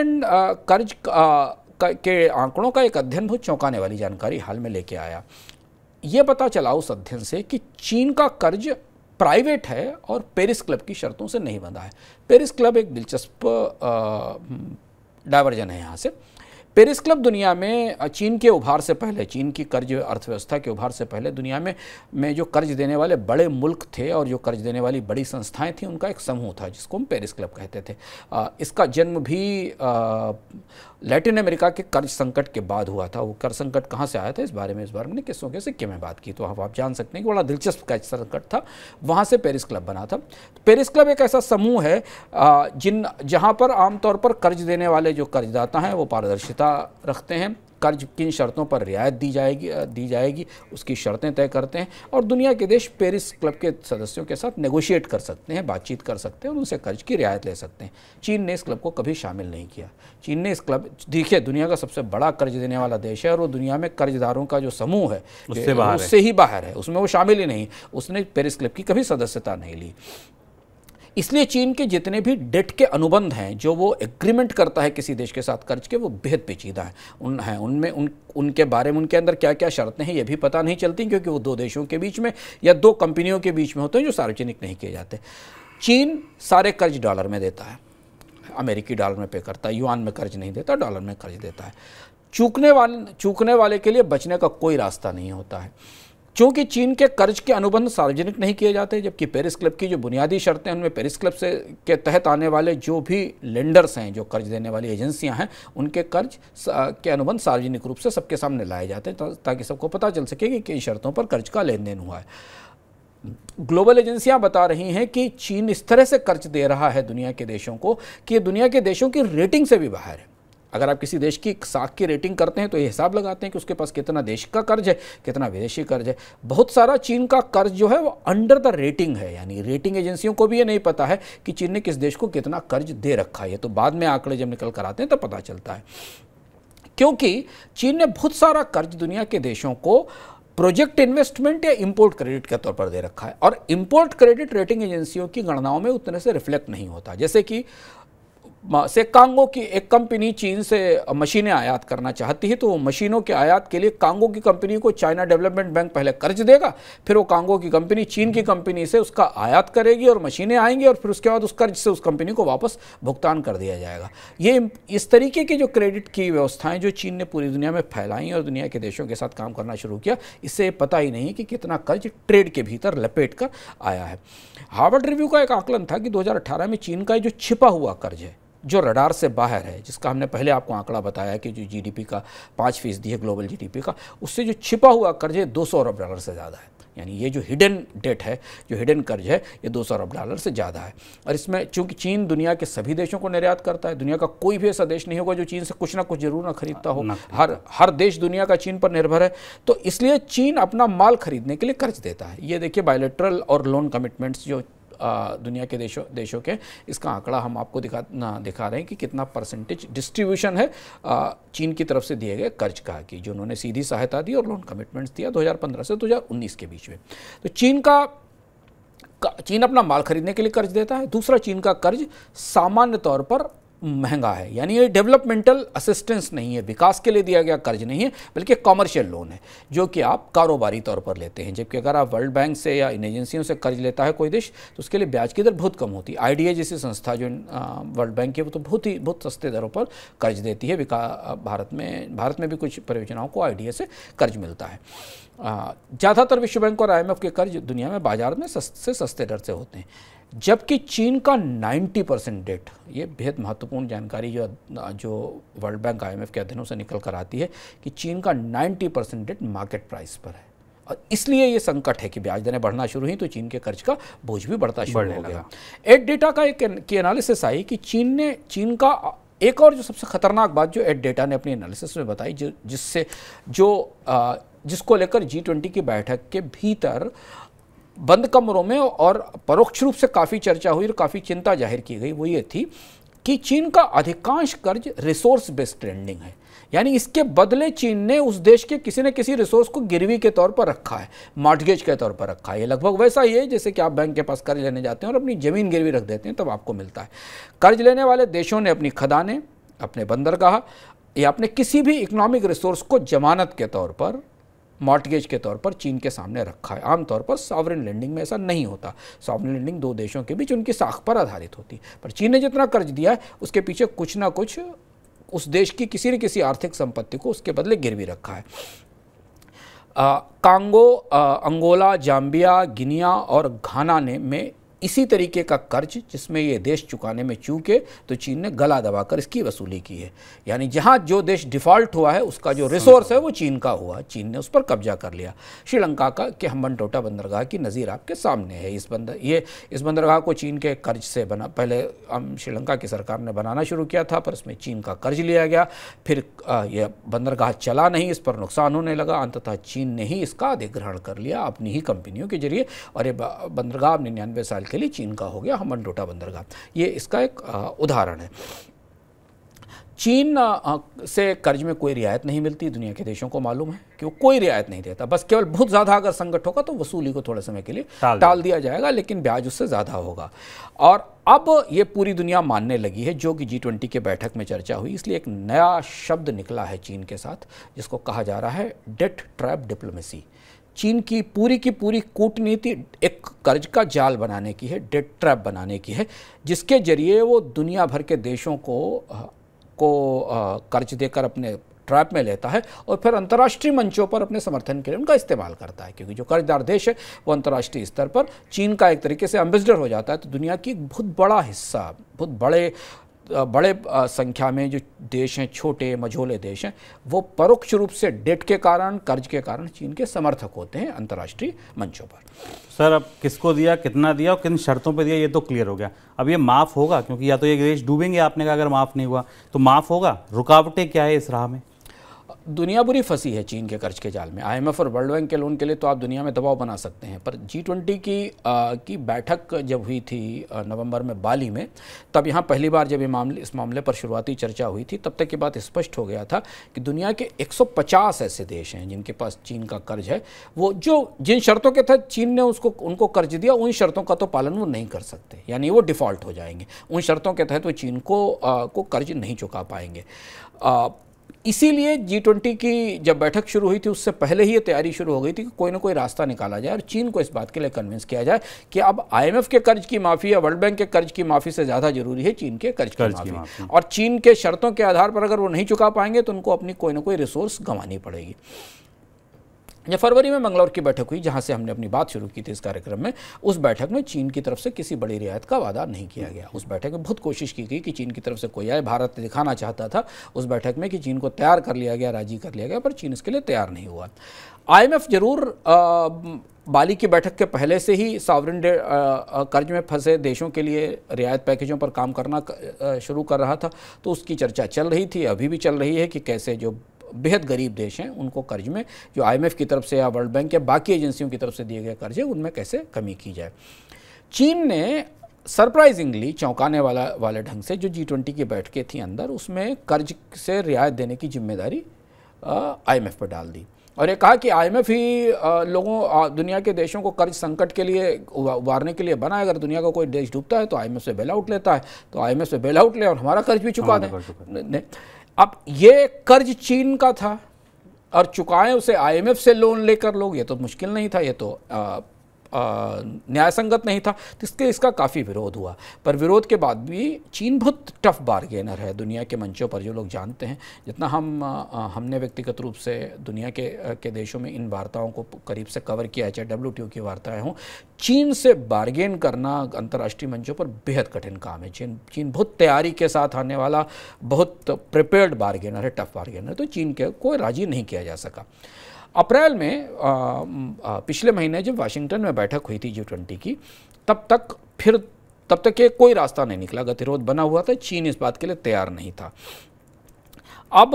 के आंकड़ों का एक अध्ययन बहुत चौंकाने वाली जानकारी हाल में लेके आया। ये पता चला उस अध्ययन से कि चीन का कर्ज प्राइवेट है और पेरिस क्लब की शर्तों से नहीं बंधा है। पेरिस क्लब एक दिलचस्प डायवर्जन है यहाँ से। पेरिस क्लब दुनिया में चीन के उभार से पहले, चीन की कर्ज अर्थव्यवस्था के उभार से पहले दुनिया में जो कर्ज देने वाले बड़े मुल्क थे और जो कर्ज देने वाली बड़ी संस्थाएं थीं, उनका एक समूह था जिसको हम पेरिस क्लब कहते थे। इसका जन्म भी लैटिन अमेरिका के कर्ज संकट के बाद हुआ था। वो कर्ज संकट कहाँ से आया था, इस बारे में मैंने किस्सों के सिक्के में बात की, तो आप जान सकते हैं कि बड़ा दिलचस्प कर्ज संकट था, वहाँ से पेरिस क्लब बना था। पेरिस क्लब एक ऐसा समूह है जहाँ पर आमतौर पर कर्ज देने वाले जो कर्जदाता हैं वो पारदर्शिता रखते हैं, कर्ज किन शर्तों पर रियायत दी जाएगी उसकी शर्तें तय करते हैं, और दुनिया के देश पेरिस क्लब के सदस्यों के साथ नेगोशिएट कर सकते हैं, बातचीत कर सकते हैं और उनसे कर्ज की रियायत ले सकते हैं। चीन ने इस क्लब को कभी शामिल नहीं किया। चीन ने इस क्लब, देखिए दुनिया का सबसे बड़ा कर्ज देने वाला देश है और वो दुनिया में कर्जदारों का जो समूह है उससे ही बाहर है, उसमें वो शामिल ही नहीं, उसने पेरिस क्लब की कभी सदस्यता नहीं ली। इसलिए चीन के जितने भी डेट के अनुबंध हैं, जो वो एग्रीमेंट करता है किसी देश के साथ कर्ज के, वो बेहद पेचीदा हैं। उनमें उनके बारे में उनके अंदर क्या क्या शर्तें हैं ये भी पता नहीं चलती, क्योंकि वो दो देशों के बीच में या दो कंपनियों के बीच में होते हैं जो सार्वजनिक नहीं किए जाते। चीन सारे कर्ज डॉलर में देता है, अमेरिकी डॉलर में पे करता है, युआन में कर्ज नहीं देता, डॉलर में कर्ज देता है। चूकने वाले के लिए बचने का कोई रास्ता नहीं होता है, क्योंकि चीन के कर्ज के अनुबंध सार्वजनिक नहीं किए जाते, जबकि पेरिस क्लब की जो बुनियादी शर्तें हैं उनमें पेरिस क्लब से के तहत आने वाले जो भी लेंडर्स हैं, जो कर्ज देने वाली एजेंसियां हैं, उनके कर्ज के अनुबंध सार्वजनिक रूप से सबके सामने लाए जाते हैं ताकि सबको पता चल सके कि किन शर्तों पर कर्ज का लेन देन हुआ है। ग्लोबल एजेंसियां बता रही हैं कि चीन इस तरह से कर्ज दे रहा है दुनिया के देशों को कि दुनिया के देशों की रेटिंग से भी बाहर है। अगर आप किसी देश की साख की रेटिंग करते हैं तो ये हिसाब लगाते हैं कि उसके पास कितना देश का कर्ज है, कितना विदेशी कर्ज है। बहुत सारा चीन का कर्ज जो है वो अंडर द रेटिंग है, यानी रेटिंग एजेंसियों को भी ये नहीं पता है कि चीन ने किस देश को कितना कर्ज दे रखा है। ये तो बाद में आंकड़े जब निकल कर आते हैं तब पता चलता है, क्योंकि चीन ने बहुत सारा कर्ज दुनिया के देशों को प्रोजेक्ट इन्वेस्टमेंट या इंपोर्ट क्रेडिट के तौर पर दे रखा है, और इंपोर्ट क्रेडिट रेटिंग एजेंसियों की गणनाओं में उतने से रिफ्लेक्ट नहीं होता। जैसे कि कांगो की एक कंपनी चीन से मशीनें आयात करना चाहती है, तो वो मशीनों के आयात के लिए कांगो की कंपनी को चाइना डेवलपमेंट बैंक पहले कर्ज देगा, फिर वो कांगो की कंपनी चीन की कंपनी से उसका आयात करेगी और मशीनें आएंगी, और फिर उसके बाद उस कर्ज से उस कंपनी को वापस भुगतान कर दिया जाएगा। ये इस तरीके की जो क्रेडिट की व्यवस्थाएं जो चीन ने पूरी दुनिया में फैलाई और दुनिया के देशों के साथ काम करना शुरू किया, इससे पता ही नहीं कि कितना कर्ज ट्रेड के भीतर लपेट कर आया है। हार्वर्ड रिव्यू का एक आकलन था कि 2018 में चीन का जो छिपा हुआ कर्ज है, जो रडार से बाहर है, जिसका हमने पहले आपको आंकड़ा बताया कि जो जीडीपी का 5% है ग्लोबल जीडीपी का, उससे जो छिपा हुआ कर्ज है 200 अरब डॉलर से ज़्यादा है। यानी ये जो हिडन डेट है, जो हिडन कर्ज है, ये 200 अरब डॉलर से ज़्यादा है। और इसमें चूंकि चीन दुनिया के सभी देशों को निर्यात करता है, दुनिया का कोई भी ऐसा देश नहीं होगा जो चीन से कुछ ना कुछ जरूर ना खरीदता हो, हर देश दुनिया का चीन पर निर्भर है, तो इसलिए चीन अपना माल खरीदने के लिए कर्ज देता है। ये देखिए बायलैटरल और लोन कमिटमेंट्स जो दुनिया के देशों के, इसका आंकड़ा हम आपको दिखा रहे हैं कि कितना परसेंटेज डिस्ट्रीब्यूशन है चीन की तरफ से दिए गए कर्ज का, कि जो उन्होंने सीधी सहायता दी और लोन कमिटमेंट्स दिया 2015 से 2019 के बीच में। तो चीन अपना माल खरीदने के लिए कर्ज देता है। दूसरा, चीन का कर्ज सामान्य तौर पर महंगा है, यानी ये डेवलपमेंटल असिस्टेंस नहीं है, विकास के लिए दिया गया कर्ज नहीं है, बल्कि कमर्शियल लोन है जो कि आप कारोबारी तौर पर लेते हैं। जबकि अगर आप वर्ल्ड बैंक से या इन एजेंसियों से कर्ज लेता है कोई देश, तो उसके लिए ब्याज की दर बहुत कम होती है। IDA जैसी संस्था जो वर्ल्ड बैंक की, वो तो बहुत सस्ते दरों पर कर्ज देती है। भारत में भी कुछ परियोजनाओं को IDA से कर्ज मिलता है। ज़्यादातर विश्व बैंक और IMF के कर्ज दुनिया में बाजार में सस्ते दर से होते हैं, जबकि चीन का 90% डेट, ये बेहद महत्वपूर्ण जानकारी जो वर्ल्ड बैंक IMF के अध्ययनों से निकल कर आती है कि चीन का 90% डेट मार्केट प्राइस पर है, और इसलिए ये संकट है कि ब्याज दरें बढ़ना शुरू हुई तो चीन के कर्ज का बोझ भी बढ़ता शुरू हो गया। एड डेटा का एक एनालिसिस आई कि चीन का एक और जो सबसे खतरनाक बात जो एड डेटा ने अपनी एनालिसिस में बताई, जिसको लेकर G20 की बैठक के भीतर बंद कमरों में और परोक्ष रूप से काफ़ी चर्चा हुई और काफ़ी चिंता जाहिर की गई, वो ये थी कि चीन का अधिकांश कर्ज रिसोर्स बेस्ड लेंडिंग है। यानी इसके बदले चीन ने उस देश के किसी न किसी रिसोर्स को गिरवी के तौर पर रखा है, मॉर्टगेज के तौर पर रखा है। ये लगभग वैसा ही है जैसे कि आप बैंक के पास कर्ज लेने जाते हैं और अपनी ज़मीन गिरवी रख देते हैं, तब आपको मिलता है। कर्ज लेने वाले देशों ने अपनी खदानें, अपने बंदरगाह, या अपने किसी भी इकोनॉमिक रिसोर्स को जमानत के तौर पर, मॉर्टगेज के तौर पर चीन के सामने रखा है। आमतौर पर सॉवरेन लेंडिंग में ऐसा नहीं होता। सॉवरेन लेंडिंग दो देशों के बीच उनकी साख पर आधारित होती, पर चीन ने जितना कर्ज दिया है उसके पीछे कुछ ना कुछ उस देश की किसी न किसी आर्थिक संपत्ति को उसके बदले गिरवी रखा है। कांगो, अंगोला, जाम्बिया, गिनिया और घाना ने में इसी तरीके का कर्ज जिसमें ये देश चुकाने में चूके तो चीन ने गला दबाकर इसकी वसूली की है। यानी जहाँ जो देश डिफ़ॉल्ट हुआ है उसका जो रिसोर्स है वो चीन का हुआ, चीन ने उस पर कब्जा कर लिया। श्रीलंका का कि हम्बनटोटा बंदरगाह की नज़ीर आपके सामने है। इस बंदरगाह को चीन के कर्ज से बना, पहले श्रीलंका की सरकार ने बनाना शुरू किया था, पर इसमें चीन का कर्ज लिया गया। फिर यह बंदरगाह चला नहीं, इस पर नुकसान होने लगा। अंततः चीन ने ही इसका अधिग्रहण कर लिया अपनी ही कंपनियों के जरिए, और ये बंदरगाह 99 साल के लिए चीन का हो गया, हम्बनटोटा बंदरगाह। ये इसका एक उदाहरण है। चीन से कर्ज में कोई रियायत नहीं मिलती, दुनिया के देशों को मालूम है कि वो कोई रियायत नहीं देता। बस केवल बहुत ज़्यादा अगर संकट होगा तो वसूली को थोड़े समय के लिए टाल दिया जाएगा, लेकिन ब्याज उससे ज़्यादा होगा। और अब ये पूरी दुनिया मानने लगी है, जो कि G20 के बैठक में चर्चा हुई, इसलिए एक नया शब्द निकला है चीन के साथ, जिसको कहा जा रहा है डेट ट्रैप डिप्लोमेसी। चीन की पूरी कूटनीति एक कर्ज का जाल बनाने की है, डेट ट्रैप बनाने की है, जिसके जरिए वो दुनिया भर के देशों को कर्ज देकर अपने ट्रैप में लेता है और फिर अंतर्राष्ट्रीय मंचों पर अपने समर्थन के लिए उनका इस्तेमाल करता है। क्योंकि जो कर्जदार देश है वो अंतर्राष्ट्रीय स्तर पर चीन का एक तरीके से एम्बेसडर हो जाता है, तो दुनिया की एक बहुत बड़ा हिस्सा, बहुत बड़े संख्या में जो देश हैं, छोटे मझोले देश हैं, वो परोक्ष रूप से डेट के कारण, कर्ज के कारण चीन के समर्थक होते हैं अंतर्राष्ट्रीय मंचों पर। सर, अब किसको दिया, कितना दिया और किन शर्तों पर दिया, ये तो क्लियर हो गया। अब ये माफ़ होगा? क्योंकि या तो ये देश डूबेंगे, आपने कहा अगर माफ़ नहीं हुआ तो माफ़ होगा, रुकावटें क्या है इस राह में? दुनिया बुरी फंसी है चीन के कर्ज के जाल में। IMF और वर्ल्ड बैंक के लोन के लिए तो आप दुनिया में दबाव बना सकते हैं, पर G20 की बैठक जब हुई थी नवंबर में बाली में, तब यहाँ पहली बार जब इस मामले पर शुरुआती चर्चा हुई थी, तब तक ये बात स्पष्ट हो गया था कि दुनिया के 150 ऐसे देश हैं जिनके पास चीन का कर्ज है। वो जिन शर्तों के तहत चीन ने उनको कर्ज दिया, उन शर्तों का तो पालन वो नहीं कर सकते, यानी वो डिफ़ॉल्ट हो जाएंगे। उन शर्तों के तहत वो चीन को कर्ज नहीं चुका पाएंगे। इसीलिए G20 की जब बैठक शुरू हुई थी उससे पहले ही ये तैयारी शुरू हो गई थी कि कोई ना कोई रास्ता निकाला जाए और चीन को इस बात के लिए कन्विंस किया जाए कि अब IMF के कर्ज की माफ़ी या वर्ल्ड बैंक के कर्ज की माफ़ी से ज़्यादा जरूरी है चीन के कर्ज की माफ़ी। और चीन के शर्तों के आधार पर अगर वो नहीं चुका पाएंगे तो उनको अपनी कोई ना कोई रिसोर्स गंवानी पड़ेगी। जब फरवरी में मंगलौर की बैठक हुई, जहां से हमने अपनी बात शुरू की थी इस कार्यक्रम में, उस बैठक में चीन की तरफ से किसी बड़ी रियायत का वादा नहीं किया गया। उस बैठक में बहुत कोशिश की गई कि चीन की तरफ से कोई आए। भारत दिखाना चाहता था उस बैठक में कि चीन को तैयार कर लिया गया, राजी कर लिया गया, पर चीन इसके लिए तैयार नहीं हुआ। IMF जरूर बाली की बैठक के पहले से ही सॉवरेन कर्ज में फंसे देशों के लिए रियायत पैकेजों पर काम करना शुरू कर रहा था, तो उसकी चर्चा चल रही थी, अभी भी चल रही है कि कैसे जो बेहद गरीब देश हैं उनको कर्ज में जो IMF की तरफ से या वर्ल्ड बैंक या बाकी एजेंसियों की तरफ से दिए गए कर्ज है उनमें कैसे कमी की जाए। चीन ने सरप्राइजिंगली चौंकाने वाले ढंग से जो G20 की बैठकें थी अंदर, उसमें कर्ज से रियायत देने की जिम्मेदारी IMF पर डाल दी और ये कहा कि IMF ही दुनिया के देशों को कर्ज संकट के लिए उबारने के लिए बना है। अगर दुनिया का कोई देश डूबता है तो IMF से बेल आउट लेता है, तो IMF से बेल आउट ले और हमारा कर्ज भी चुका दें। अब ये कर्ज चीन का था और चुकाएं उसे IMF से लोन लेकर लोग, ये तो मुश्किल नहीं था, ये तो न्यायसंगत नहीं था, तो इसका काफ़ी विरोध हुआ। पर विरोध के बाद भी चीन बहुत टफ बार्गेनर है दुनिया के मंचों पर, जो लोग जानते हैं। जितना हमने व्यक्तिगत रूप से दुनिया के देशों में इन वार्ताओं को करीब से कवर किया है, चाहे WTO की वार्ताएं हों, चीन से बार्गेन करना अंतर्राष्ट्रीय मंचों पर बेहद कठिन काम है। चीन बहुत तैयारी के साथ आने वाला, बहुत प्रिपेयर्ड बार्गेनर है, टफ बार्गेनर, तो चीन को राजी नहीं किया जा सका। अप्रैल में पिछले महीने जब वाशिंगटन में बैठक हुई थी G20 की, तब तक ये कोई रास्ता नहीं निकला, गतिरोध बना हुआ था, चीन इस बात के लिए तैयार नहीं था। अब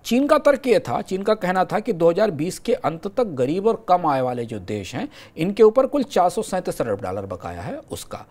चीन का तर्क ये था, चीन का कहना था कि 2020 के अंत तक गरीब और कम आय वाले जो देश हैं इनके ऊपर कुल $437 अरब बकाया है उसका।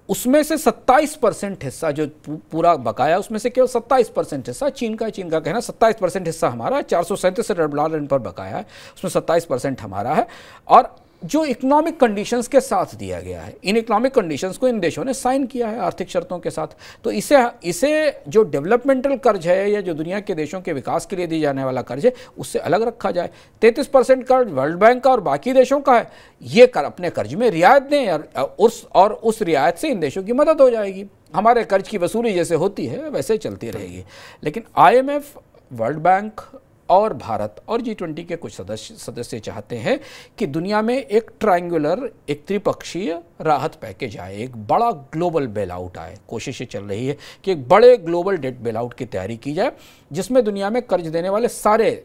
उसमें से 27% हिस्सा जो पूरा बकाया, उसमें से केवल 27% हिस्सा चीन का कहना 27% हिस्सा हमारा है। $437 अरब इन पर बकाया है, उसमें 27% हमारा है। और जो इकोनॉमिक कंडीशंस के साथ दिया गया है, इन इकोनॉमिक कंडीशंस को इन देशों ने साइन किया है आर्थिक शर्तों के साथ। तो इसे जो डेवलपमेंटल कर्ज है या जो दुनिया के देशों के विकास के लिए दी जाने वाला कर्ज है उससे अलग रखा जाए। 33% कर्ज वर्ल्ड बैंक का और बाकी देशों का है, ये अपने कर्ज में रियायत दें और उस रियायत से इन देशों की मदद हो जाएगी। हमारे कर्ज की वसूली जैसे होती है वैसे चलती रहेगी। लेकिन IMF, वर्ल्ड बैंक और भारत और G20 के कुछ सदस्य चाहते हैं कि दुनिया में एक ट्रायंगुलर, एक त्रिपक्षीय राहत पैकेज आए, एक बड़ा ग्लोबल बेल आउट आए। कोशिशें चल रही है कि एक बड़े ग्लोबल डेट बेल आउट की तैयारी की जाए जिसमें दुनिया में कर्ज देने वाले सारे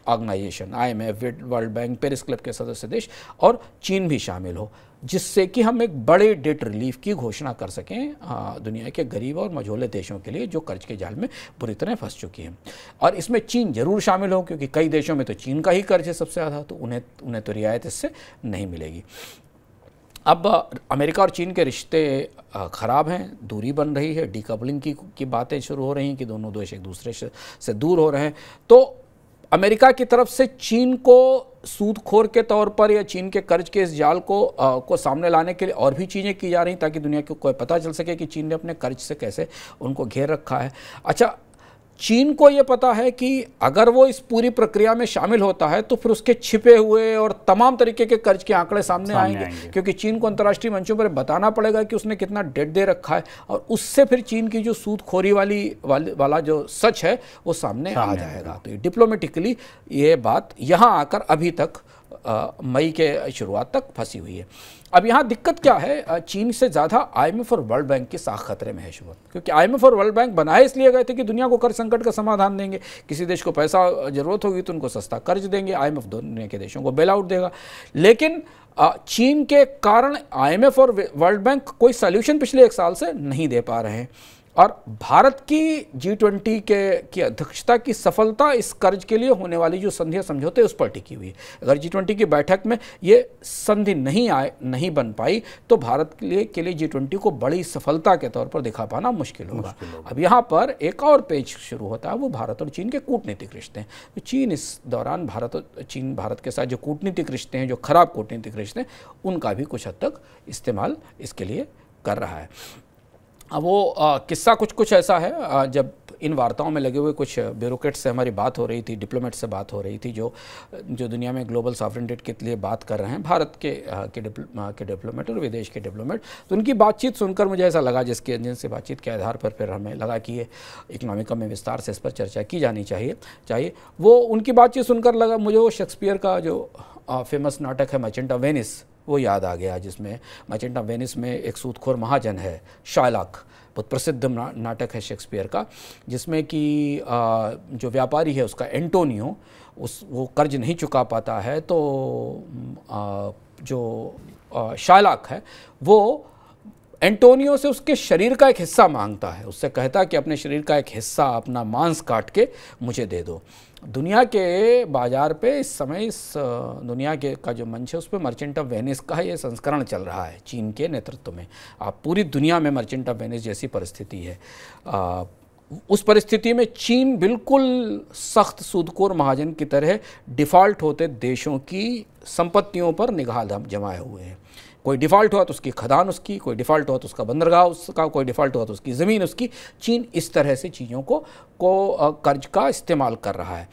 organisations, IMF, World Bank, Paris Club के सदस्य देश और चीन भी शामिल हो, जिससे कि हम एक बड़े डेट रिलीफ की घोषणा कर सकें दुनिया के गरीब और मझोले देशों के लिए जो कर्ज के जाल में बुरी तरह फंस चुकी हैं। और इसमें चीन जरूर शामिल हो क्योंकि कई देशों में तो चीन का ही कर्ज है सबसे ज़्यादा, तो उन्हें तो रियायत इससे नहीं मिलेगी। अब अमेरिका और चीन के रिश्ते ख़राब हैं, दूरी बन रही है, डीकपलिंग की बातें शुरू हो रही हैं कि दोनों देश एक दूसरे से दूर हो रहे हैं। तो अमेरिका की तरफ से चीन को सूदखोर के तौर पर या चीन के कर्ज के इस जाल को सामने लाने के लिए और भी चीज़ें की जा रही ताकि दुनिया को कोई पता चल सके कि चीन ने अपने कर्ज से कैसे उनको घेर रखा है। अच्छा, चीन को ये पता है कि अगर वो इस पूरी प्रक्रिया में शामिल होता है तो फिर उसके छिपे हुए और तमाम तरीके के कर्ज के आंकड़े सामने आएंगे क्योंकि चीन को अंतर्राष्ट्रीय मंचों पर बताना पड़ेगा कि उसने कितना डेट दे रखा है और उससे फिर चीन की जो सूदखोरी वाला जो सच है वो सामने आ जाएगा। तो डिप्लोमेटिकली ये बात यहाँ आकर अभी तक मई के शुरुआत तक फंसी हुई है। अब यहाँ दिक्कत क्या है, चीन से ज़्यादा IMF और वर्ल्ड बैंक की साख खतरे में है शुभ, क्योंकि IMF और वर्ल्ड बैंक बनाए इसलिए गए थे कि दुनिया को कर्ज संकट का समाधान देंगे। किसी देश को पैसा जरूरत होगी तो उनको सस्ता कर्ज देंगे, IMF दुनिया के देशों को बेल आउट देगा। लेकिन चीन के कारण IMF और वर्ल्ड बैंक कोई सोल्यूशन पिछले 1 साल से नहीं दे पा रहे हैं और भारत की G20 की अध्यक्षता की सफलता इस कर्ज के लिए होने वाली जो संधि समझौते उस पर टिकी हुई है। अगर G20 की बैठक में ये संधि नहीं बन पाई तो भारत के लिए G20 को बड़ी सफलता के तौर पर दिखा पाना मुश्किल होगा। अब यहाँ पर एक और पेज शुरू होता है, वो भारत और चीन के कूटनीतिक रिश्ते हैं। तो चीन इस दौरान भारत के साथ जो कूटनीतिक रिश्ते हैं, जो खराब कूटनीतिक रिश्ते हैं, उनका भी कुछ हद तक इस्तेमाल इसके लिए कर रहा है। अब वो किस्सा कुछ ऐसा है, जब इन वार्ताओं में लगे हुए कुछ ब्यूरोक्रेट्स से हमारी बात हो रही थी, डिप्लोमेट से बात हो रही थी जो दुनिया में ग्लोबल सॉवरेन डेट के लिए बात कर रहे हैं, भारत के डिप्लोमेट और विदेश के डिप्लोमेट। तो उनकी बातचीत सुनकर मुझे ऐसा लगा जिनसे बातचीत के आधार पर फिर हमें लगा कि ये इकोनॉमिकम में विस्तार से इस पर चर्चा की जानी चाहिए। वो उनकी बातचीत सुनकर लगा मुझे वो शेक्सपियर का जो फेमस नाटक है मर्चेंट ऑफ वेनिस वो याद आ गया, जिसमें मर्चेंट ऑफ वेनिस में एक सूदखोर महाजन है शायलॉक, बहुत प्रसिद्ध नाटक है शेक्सपियर का, जिसमें कि जो व्यापारी है उसका एंटोनियो वो कर्ज नहीं चुका पाता है, तो जो शायलॉक है वो एंटोनियो से उसके शरीर का एक हिस्सा मांगता है, उससे कहता है कि अपने शरीर का एक हिस्सा, अपना मांस काट के मुझे दे दो। दुनिया के बाज़ार पे इस समय इस दुनिया के का जो मंच है उस पर मर्चेंट ऑफ वेनिस का ये संस्करण चल रहा है चीन के नेतृत्व में। आप पूरी दुनिया में मर्चेंट ऑफ वेनिस जैसी परिस्थिति है। उस परिस्थिति में चीन बिल्कुल सख्त सूदखोर महाजन की तरह डिफ़ॉल्ट होते देशों की संपत्तियों पर निगाह जमाए हुए हैं। कोई डिफ़ॉल्ट हुआ तो उसकी खदान उसकी, कोई डिफ़ॉल्ट हुआ तो उसका बंदरगाह उसका, कोई डिफ़ॉल्ट हुआ तो उसकी ज़मीन उसकी। चीन इस तरह से चीज़ों को कर्ज का इस्तेमाल कर रहा है।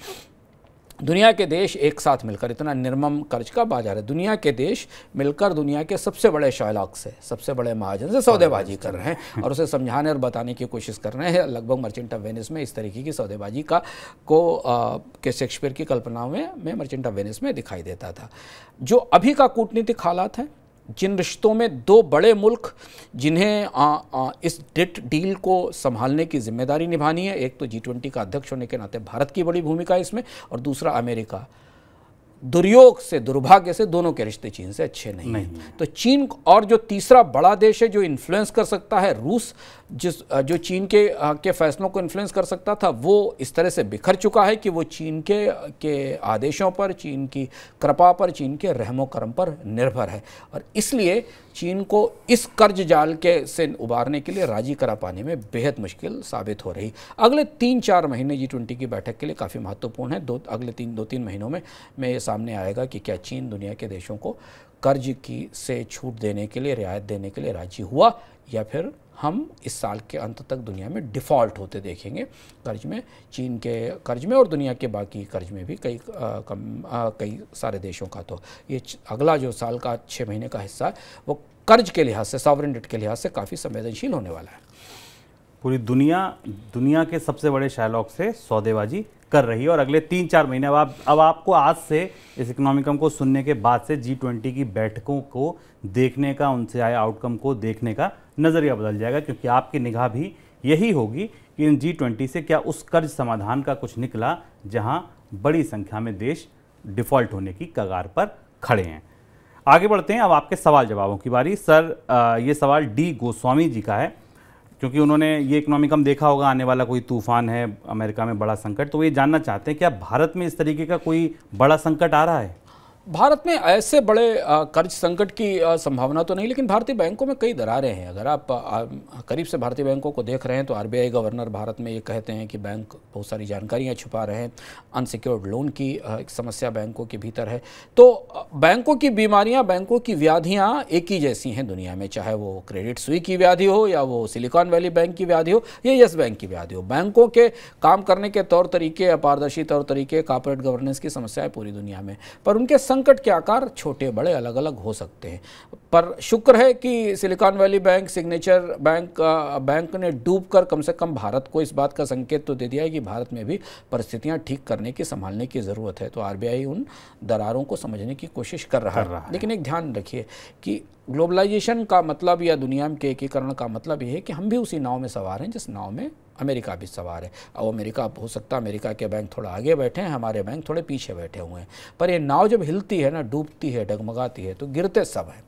दुनिया के देश एक साथ मिलकर, इतना निर्मम कर्ज का बाजार है, दुनिया के देश मिलकर दुनिया के सबसे बड़े शायलॉक से, सबसे बड़े महाजन से सौदेबाजी कर रहे हैं और उसे समझाने और बताने की कोशिश कर रहे हैं। लगभग मर्चेंट ऑफ वेनिस में इस तरीके की सौदेबाजी के शेक्सपियर की कल्पनाओं में मर्चेंट ऑफ वेनिस में दिखाई देता था। जो अभी का कूटनीतिक हालात हैं, जिन रिश्तों में दो बड़े मुल्क जिन्हें इस डेट डील को संभालने की जिम्मेदारी निभानी है, एक तो G20 का अध्यक्ष होने के नाते भारत की बड़ी भूमिका है इसमें, और दूसरा अमेरिका। दुर्योग से, दुर्भाग्य से दोनों के रिश्ते चीन से अच्छे नहीं हैं। तो चीन और जो तीसरा बड़ा देश है जो इन्फ्लुएंस कर सकता है, रूस, जो चीन के फैसलों को इन्फ्लुएंस कर सकता था वो इस तरह से बिखर चुका है कि वो चीन के आदेशों पर, चीन की कृपा पर, चीन के रहमो करम पर निर्भर है। और इसलिए चीन को इस कर्ज जाल से उबारने के लिए राजी करा पाने में बेहद मुश्किल साबित हो रही। अगले 3-4 महीने G20 की बैठक के लिए काफ़ी महत्वपूर्ण है। अगले 2-3 महीनों में ये सामने आएगा कि क्या चीन दुनिया के देशों को कर्ज से छूट देने के लिए, रियायत देने के लिए राजी हुआ, या फिर हम इस साल के अंत तक दुनिया में डिफ़ॉल्ट होते देखेंगे कर्ज में, चीन के कर्ज में और दुनिया के बाकी कर्ज में भी कई सारे देशों का। तो ये अगला जो साल का 6 महीने का हिस्सा है वो कर्ज के लिहाज से, सॉवरेन डेट के लिहाज से काफ़ी संवेदनशील होने वाला है। पूरी दुनिया के सबसे बड़े शायलॉक से सौदेबाजी कर रही है और अगले 3-4 महीने अब आपको आज से इस इकोनॉमिकम को सुनने के बाद से G20 की बैठकों को देखने का, उनसे आए आउटकम को देखने का नज़रिया बदल जाएगा, क्योंकि आपकी निगाह भी यही होगी कि इन G20 से क्या उस कर्ज समाधान का कुछ निकला जहां बड़ी संख्या में देश डिफ़ॉल्ट होने की कगार पर खड़े हैं। आगे बढ़ते हैं, अब आपके सवाल जवाबों की बारी। सर, ये सवाल डी गोस्वामी जी का है, क्योंकि उन्होंने ये इकोनॉमिकम देखा होगा, आने वाला कोई तूफान है, अमेरिका में बड़ा संकट, तो वो ये जानना चाहते हैं क्या भारत में इस तरीके का कोई बड़ा संकट आ रहा है? भारत में ऐसे बड़े कर्ज संकट की संभावना तो नहीं, लेकिन भारतीय बैंकों में कई दरारें हैं। अगर आप करीब से भारतीय बैंकों को देख रहे हैं तो आरबीआई गवर्नर भारत में ये कहते हैं कि बैंक बहुत सारी जानकारियां छुपा रहे हैं, अनसिक्योर्ड लोन की एक समस्या बैंकों के भीतर है। तो बैंकों की बीमारियां, बैंकों की व्याधियां एक ही जैसी हैं दुनिया में, चाहे वो क्रेडिट स्विस की व्याधि हो, या वो सिलिकॉन वैली बैंक की व्याधि हो, या येस बैंक की व्याधि हो। बैंकों के काम करने के तौर तरीके, अपारदर्शी तौर तरीके, कॉर्पोरेट गवर्नेंस की समस्या है पूरी दुनिया में, पर उनके संकट के आकार छोटे बड़े अलग अलग हो सकते हैं। पर शुक्र है कि silicon valley bank, signature bank ने डूबकर कम से कम भारत को इस बात का संकेत तो दे दिया है कि भारत में भी परिस्थितियां ठीक करने की, संभालने की ज़रूरत है। तो आरबीआई उन दरारों को समझने की कोशिश कर रहा है। लेकिन एक ध्यान रखिए कि ग्लोबलाइजेशन का मतलब या दुनिया के एकीकरण का मतलब ये है कि हम भी उसी नाव में सवार हैं जिस नाव में अमेरिका भी सवार है। अब अमेरिका, हो सकता है अमेरिका के बैंक थोड़ा आगे बैठे हैं, हमारे बैंक थोड़े पीछे बैठे हुए हैं, पर ये नाव जब हिलती है ना, डूबती है, डगमगाती है, तो गिरते सब हैं।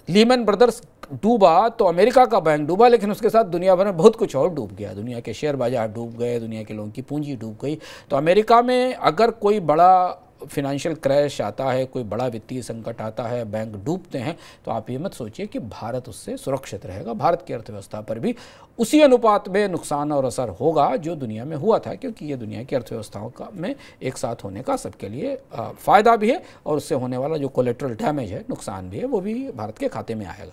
लीमन ब्रदर्स डूबा तो अमेरिका का बैंक डूबा, लेकिन उसके साथ दुनिया भर में बहुत कुछ और डूब गया। दुनिया के शेयर बाजार डूब गए, दुनिया के लोगों की पूंजी डूब गई। तो अमेरिका में अगर कोई बड़ा फिनेंशियल क्रैश आता है, कोई बड़ा वित्तीय संकट आता है, बैंक डूबते हैं, तो आप ये मत सोचिए कि भारत उससे सुरक्षित रहेगा। भारत की अर्थव्यवस्था पर भी उसी अनुपात में नुकसान और असर होगा जो दुनिया में हुआ था, क्योंकि ये दुनिया की अर्थव्यवस्थाओं का में एक साथ होने का सबके लिए फ़ायदा भी है, और उससे होने वाला जो कोलेटरल डैमेज है, नुकसान भी है, वो भी भारत के खाते में आएगा।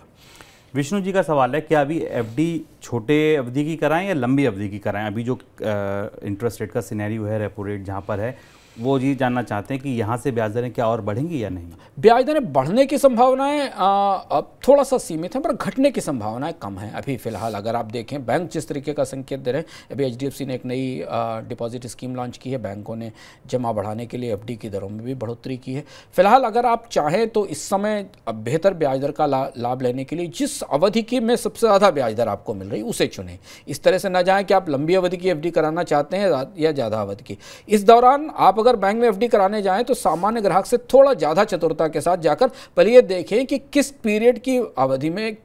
विष्णु जी का सवाल है, क्या अभी एफडी छोटे अवधि की कराएं या लंबी अवधि की कराएं? अभी जो इंटरेस्ट रेट का सिनेरियो है, रेपो रेट जहाँ पर है, वो जी जानना चाहते हैं कि यहाँ से ब्याज दरें क्या और बढ़ेंगी या नहीं? ब्याज दरें बढ़ने की संभावनाएं अब थोड़ा सा सीमित हैं, पर घटने की संभावनाएं कम हैं अभी फिलहाल। अगर आप देखें बैंक जिस तरीके का संकेत दे रहे हैं, अभी एचडीएफसी ने एक नई डिपॉजिट स्कीम लॉन्च की है, बैंकों ने जमा बढ़ाने के लिए एफडी की दरों में भी बढ़ोतरी की है। फिलहाल अगर आप चाहें तो इस समय बेहतर ब्याज दर का लाभ लेने के लिए जिस अवधि की में सबसे ज़्यादा ब्याज दर आपको मिल रही उसे चुनें। इस तरह से ना जाएँ कि आप लंबी अवधि की एफडी कराना चाहते हैं या ज़्यादा अवधि की। इस दौरान आप अगर बैंक में एफडी कराने जाएं तो सामान्य ग्राहक से थोड़ा ज़्यादा चतुरता के साथ जाकर पहले ये देखें कि किस पीरियड की अवधि में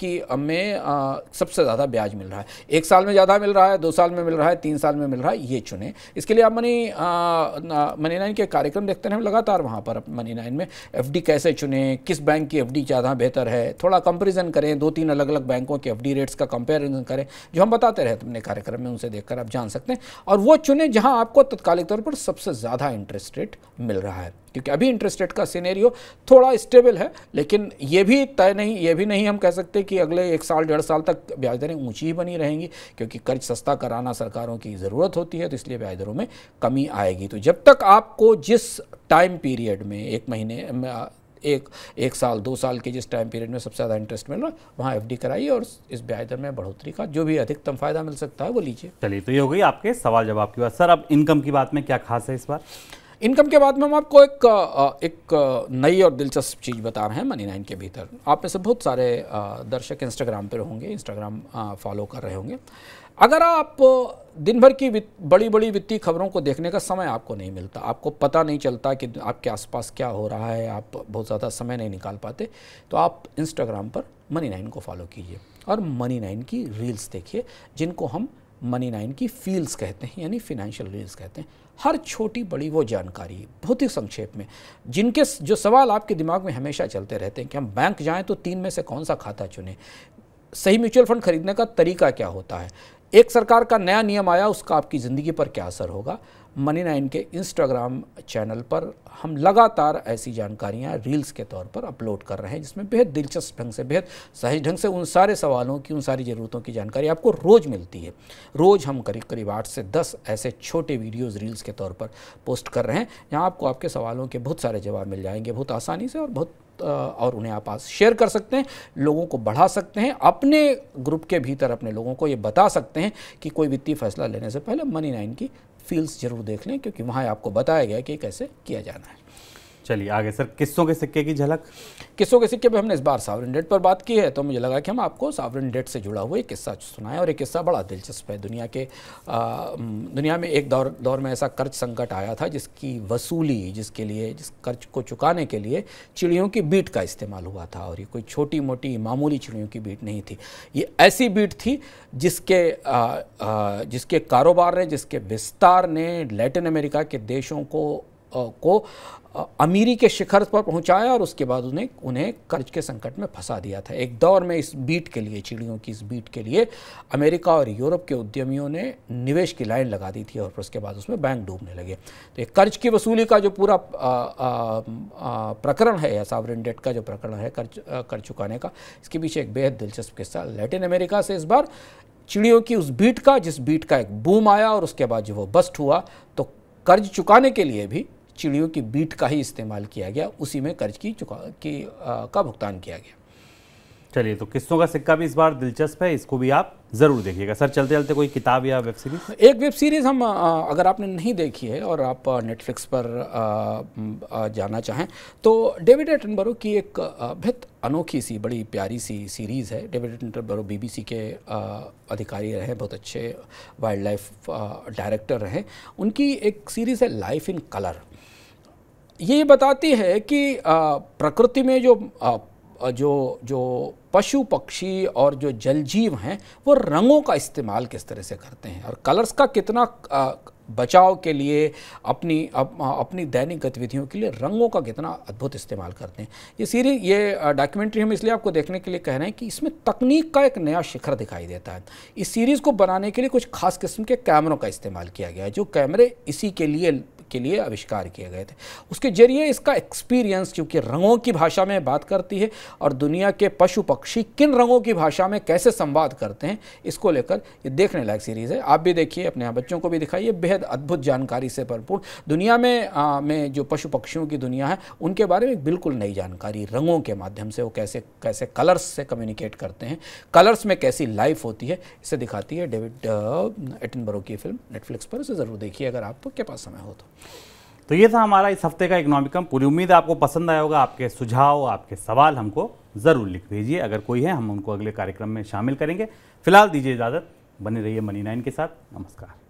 सबसे ज़्यादा ब्याज मिल रहा है। 1 साल में ज़्यादा मिल रहा है, 2 साल में मिल रहा है, 3 साल में मिल रहा है, ये चुनें। इसके लिए आप मनी 9 के कार्यक्रम देखते हैं लगातार, वहाँ पर मनी 9 में एफडी कैसे चुनें, किस बैंक की एफडी ज़्यादा बेहतर है, थोड़ा कंपेरिजन करें, 2-3 अलग अलग बैंकों के एफडी रेट्स का कंपेरिजन करें, जो हम बताते रहते हैं अपने कार्यक्रम में, उनसे देखकर आप जान सकते हैं। और वो चुनें जहाँ आपको तत्कालिक तौर पर सबसे ज़्यादा इंटरेस्ट रेट मिल रहा है, क्योंकि अभी इंटरेस्ट रेट का सिनेरियो थोड़ा स्टेबल है, लेकिन ये भी नहीं हम कह सकते कि अगले 1 साल 1.5 साल तक ब्याज दरें ऊंची ही बनी रहेंगी, क्योंकि कर्ज सस्ता कराना सरकारों की ज़रूरत होती है, तो इसलिए ब्याज दरों में कमी आएगी। तो जब तक आपको जिस टाइम पीरियड में 1 महीने में 1 साल 2 साल के जिस टाइम पीरियड में सबसे ज़्यादा इंटरेस्ट मिल रहा है, वहाँ एफडी कराइए और इस ब्याज दर में बढ़ोतरी का जो भी अधिकतम फायदा मिल सकता है वो लीजिए। चलिए, तो ये हो गई आपके सवाल जवाब की बात। सर, अब इनकम की बात में क्या खास है इस बार? इनकम के बाद में हम आपको एक नई और दिलचस्प चीज़ बता रहे हैं मनी 9 के भीतर। आप में से बहुत सारे दर्शक इंस्टाग्राम पर होंगे, इंस्टाग्राम फॉलो कर रहे होंगे। अगर आप दिन भर की बड़ी बड़ी वित्तीय खबरों को देखने का समय आपको नहीं मिलता, आपको पता नहीं चलता कि आपके आसपास क्या हो रहा है, आप बहुत ज़्यादा समय नहीं निकाल पाते, तो आप इंस्टाग्राम पर मनी 9 को फॉलो कीजिए और मनी 9 की रील्स देखिए, जिनको हम मनी 9 की फील्स कहते हैं, यानी फिनेंशियल रील्स कहते हैं। हर छोटी बड़ी वो जानकारी बहुत ही संक्षेप में, जिनके जो सवाल आपके दिमाग में हमेशा चलते रहते हैं कि हम बैंक जाएं तो 3 में से कौन सा खाता चुनें, सही म्यूचुअल फंड खरीदने का तरीका क्या होता है, एक सरकार का नया नियम आया उसका आपकी ज़िंदगी पर क्या असर होगा। मनी 9 के इंस्टाग्राम चैनल पर हम लगातार ऐसी जानकारियाँ रील्स के तौर पर अपलोड कर रहे हैं, जिसमें बेहद दिलचस्प ढंग से, बेहद सहज ढंग से उन सारे सवालों की, उन सारी ज़रूरतों की जानकारी आपको रोज़ मिलती है। रोज़ हम करीब करीब 8 से 10 ऐसे छोटे वीडियोज़ रील्स के तौर पर पोस्ट कर रहे हैं, जहाँ आपको आपके सवालों के बहुत सारे जवाब मिल जाएंगे बहुत आसानी से, और उन्हें आप आज शेयर कर सकते हैं, लोगों को बढ़ा सकते हैं, अपने ग्रुप के भीतर अपने लोगों को ये बता सकते हैं कि कोई वित्तीय फैसला लेने से पहले मनी 9 की फील्स जरूर देख लें, क्योंकि वहाँ आपको बताया गया कि कैसे किया जाना है। चलिए आगे सर, किस्सों के सिक्के की झलक। किस्सों के सिक्के पे हमने इस बार सॉवरेन डेट पर बात की है, तो मुझे लगा कि हम आपको सॉवरेन डेट से जुड़ा हुआ एक किस्सा सुनाएं, और एक किस्सा बड़ा दिलचस्प है। दुनिया में एक दौर में ऐसा कर्ज संकट आया था जिसकी वसूली, जिस कर्ज को चुकाने के लिए चिड़ियों की बीट का इस्तेमाल हुआ था, और ये कोई छोटी मोटी मामूली चिड़ियों की बीट नहीं थी, ये ऐसी बीट थी जिसके कारोबार ने, जिसके विस्तार ने लैटिन अमेरिका के देशों को अमीरी के शिखर पर पहुंचाया, और उसके बाद उन्हें कर्ज के संकट में फंसा दिया था। एक दौर में इस बीट के लिए, चिड़ियों की इस बीट के लिए अमेरिका और यूरोप के उद्यमियों ने निवेश की लाइन लगा दी थी, और उसके बाद उसमें बैंक डूबने लगे। तो एक कर्ज की वसूली का जो पूरा प्रकरण है, या सॉवरेन डेट का जो प्रकरण है कर्ज चुकाने का, इसके पीछे एक बेहद दिलचस्प किस्सा लैटिन अमेरिका से इस बार चिड़ियों की उस बीट का, जिस बीट का एक बूम आया और उसके बाद जो वो बस्ट हुआ, तो कर्ज चुकाने के लिए भी चिड़ियों की बीट का ही इस्तेमाल किया गया, उसी में कर्ज का भुगतान किया गया। चलिए, तो किस्सों का सिक्का भी इस बार दिलचस्प है, इसको भी आप ज़रूर देखिएगा। सर चलते चलते कोई किताब या वेब सीरीज? एक वेब सीरीज़ हम, अगर आपने नहीं देखी है और आप नेटफ्लिक्स पर जाना चाहें, तो डेविड एटनबरो की एक बेहद अनोखी सी, बड़ी प्यारी सी सीरीज़ है। डेविड एटनबरो BBC के अधिकारी रहे, बहुत अच्छे वाइल्ड लाइफ डायरेक्टर रहे। उनकी एक सीरीज़ है लाइफ इन कलर। ये बताती है कि प्रकृति में जो पशु पक्षी और जो जल जीव हैं, वो रंगों का इस्तेमाल किस तरह से करते हैं, और कलर्स का कितना बचाव के लिए, अपनी दैनिक गतिविधियों के लिए रंगों का कितना अद्भुत इस्तेमाल करते हैं। ये डॉक्यूमेंट्री हम इसलिए आपको देखने के लिए कह रहे हैं कि इसमें तकनीक का एक नया शिखर दिखाई देता है। इस सीरीज़ को बनाने के लिए कुछ खास किस्म के कैमरों का इस्तेमाल किया गया है, जो कैमरे इसी के लिए आविष्कार किए गए थे। उसके जरिए इसका एक्सपीरियंस, क्योंकि रंगों की भाषा में बात करती है और दुनिया के पशु पक्षी किन रंगों की भाषा में कैसे संवाद करते हैं, इसको लेकर ये देखने लायक सीरीज़ है। आप भी देखिए, अपने यहाँ बच्चों को भी दिखाइए। बेहद अद्भुत जानकारी से भरपूर, दुनिया में जो पशु पक्षियों की दुनिया है, उनके बारे में बिल्कुल नई जानकारी, रंगों के माध्यम से वो कैसे कलर्स से कम्युनिकेट करते हैं, कलर्स में कैसी लाइफ होती है, इसे दिखाती है डेविड एटनबरो की फिल्म। नेटफ्लिक्स पर इसे ज़रूर देखिए अगर आपके पास समय हो तो ये था हमारा इस हफ्ते का इकोनॉमिकम। पूरी उम्मीद है आपको पसंद आया होगा। आपके सुझाव, आपके सवाल हमको ज़रूर लिख भेजिए, अगर कोई है हम उनको अगले कार्यक्रम में शामिल करेंगे। फिलहाल दीजिए इजाज़त, बने रहिए मनी 9 के साथ। नमस्कार।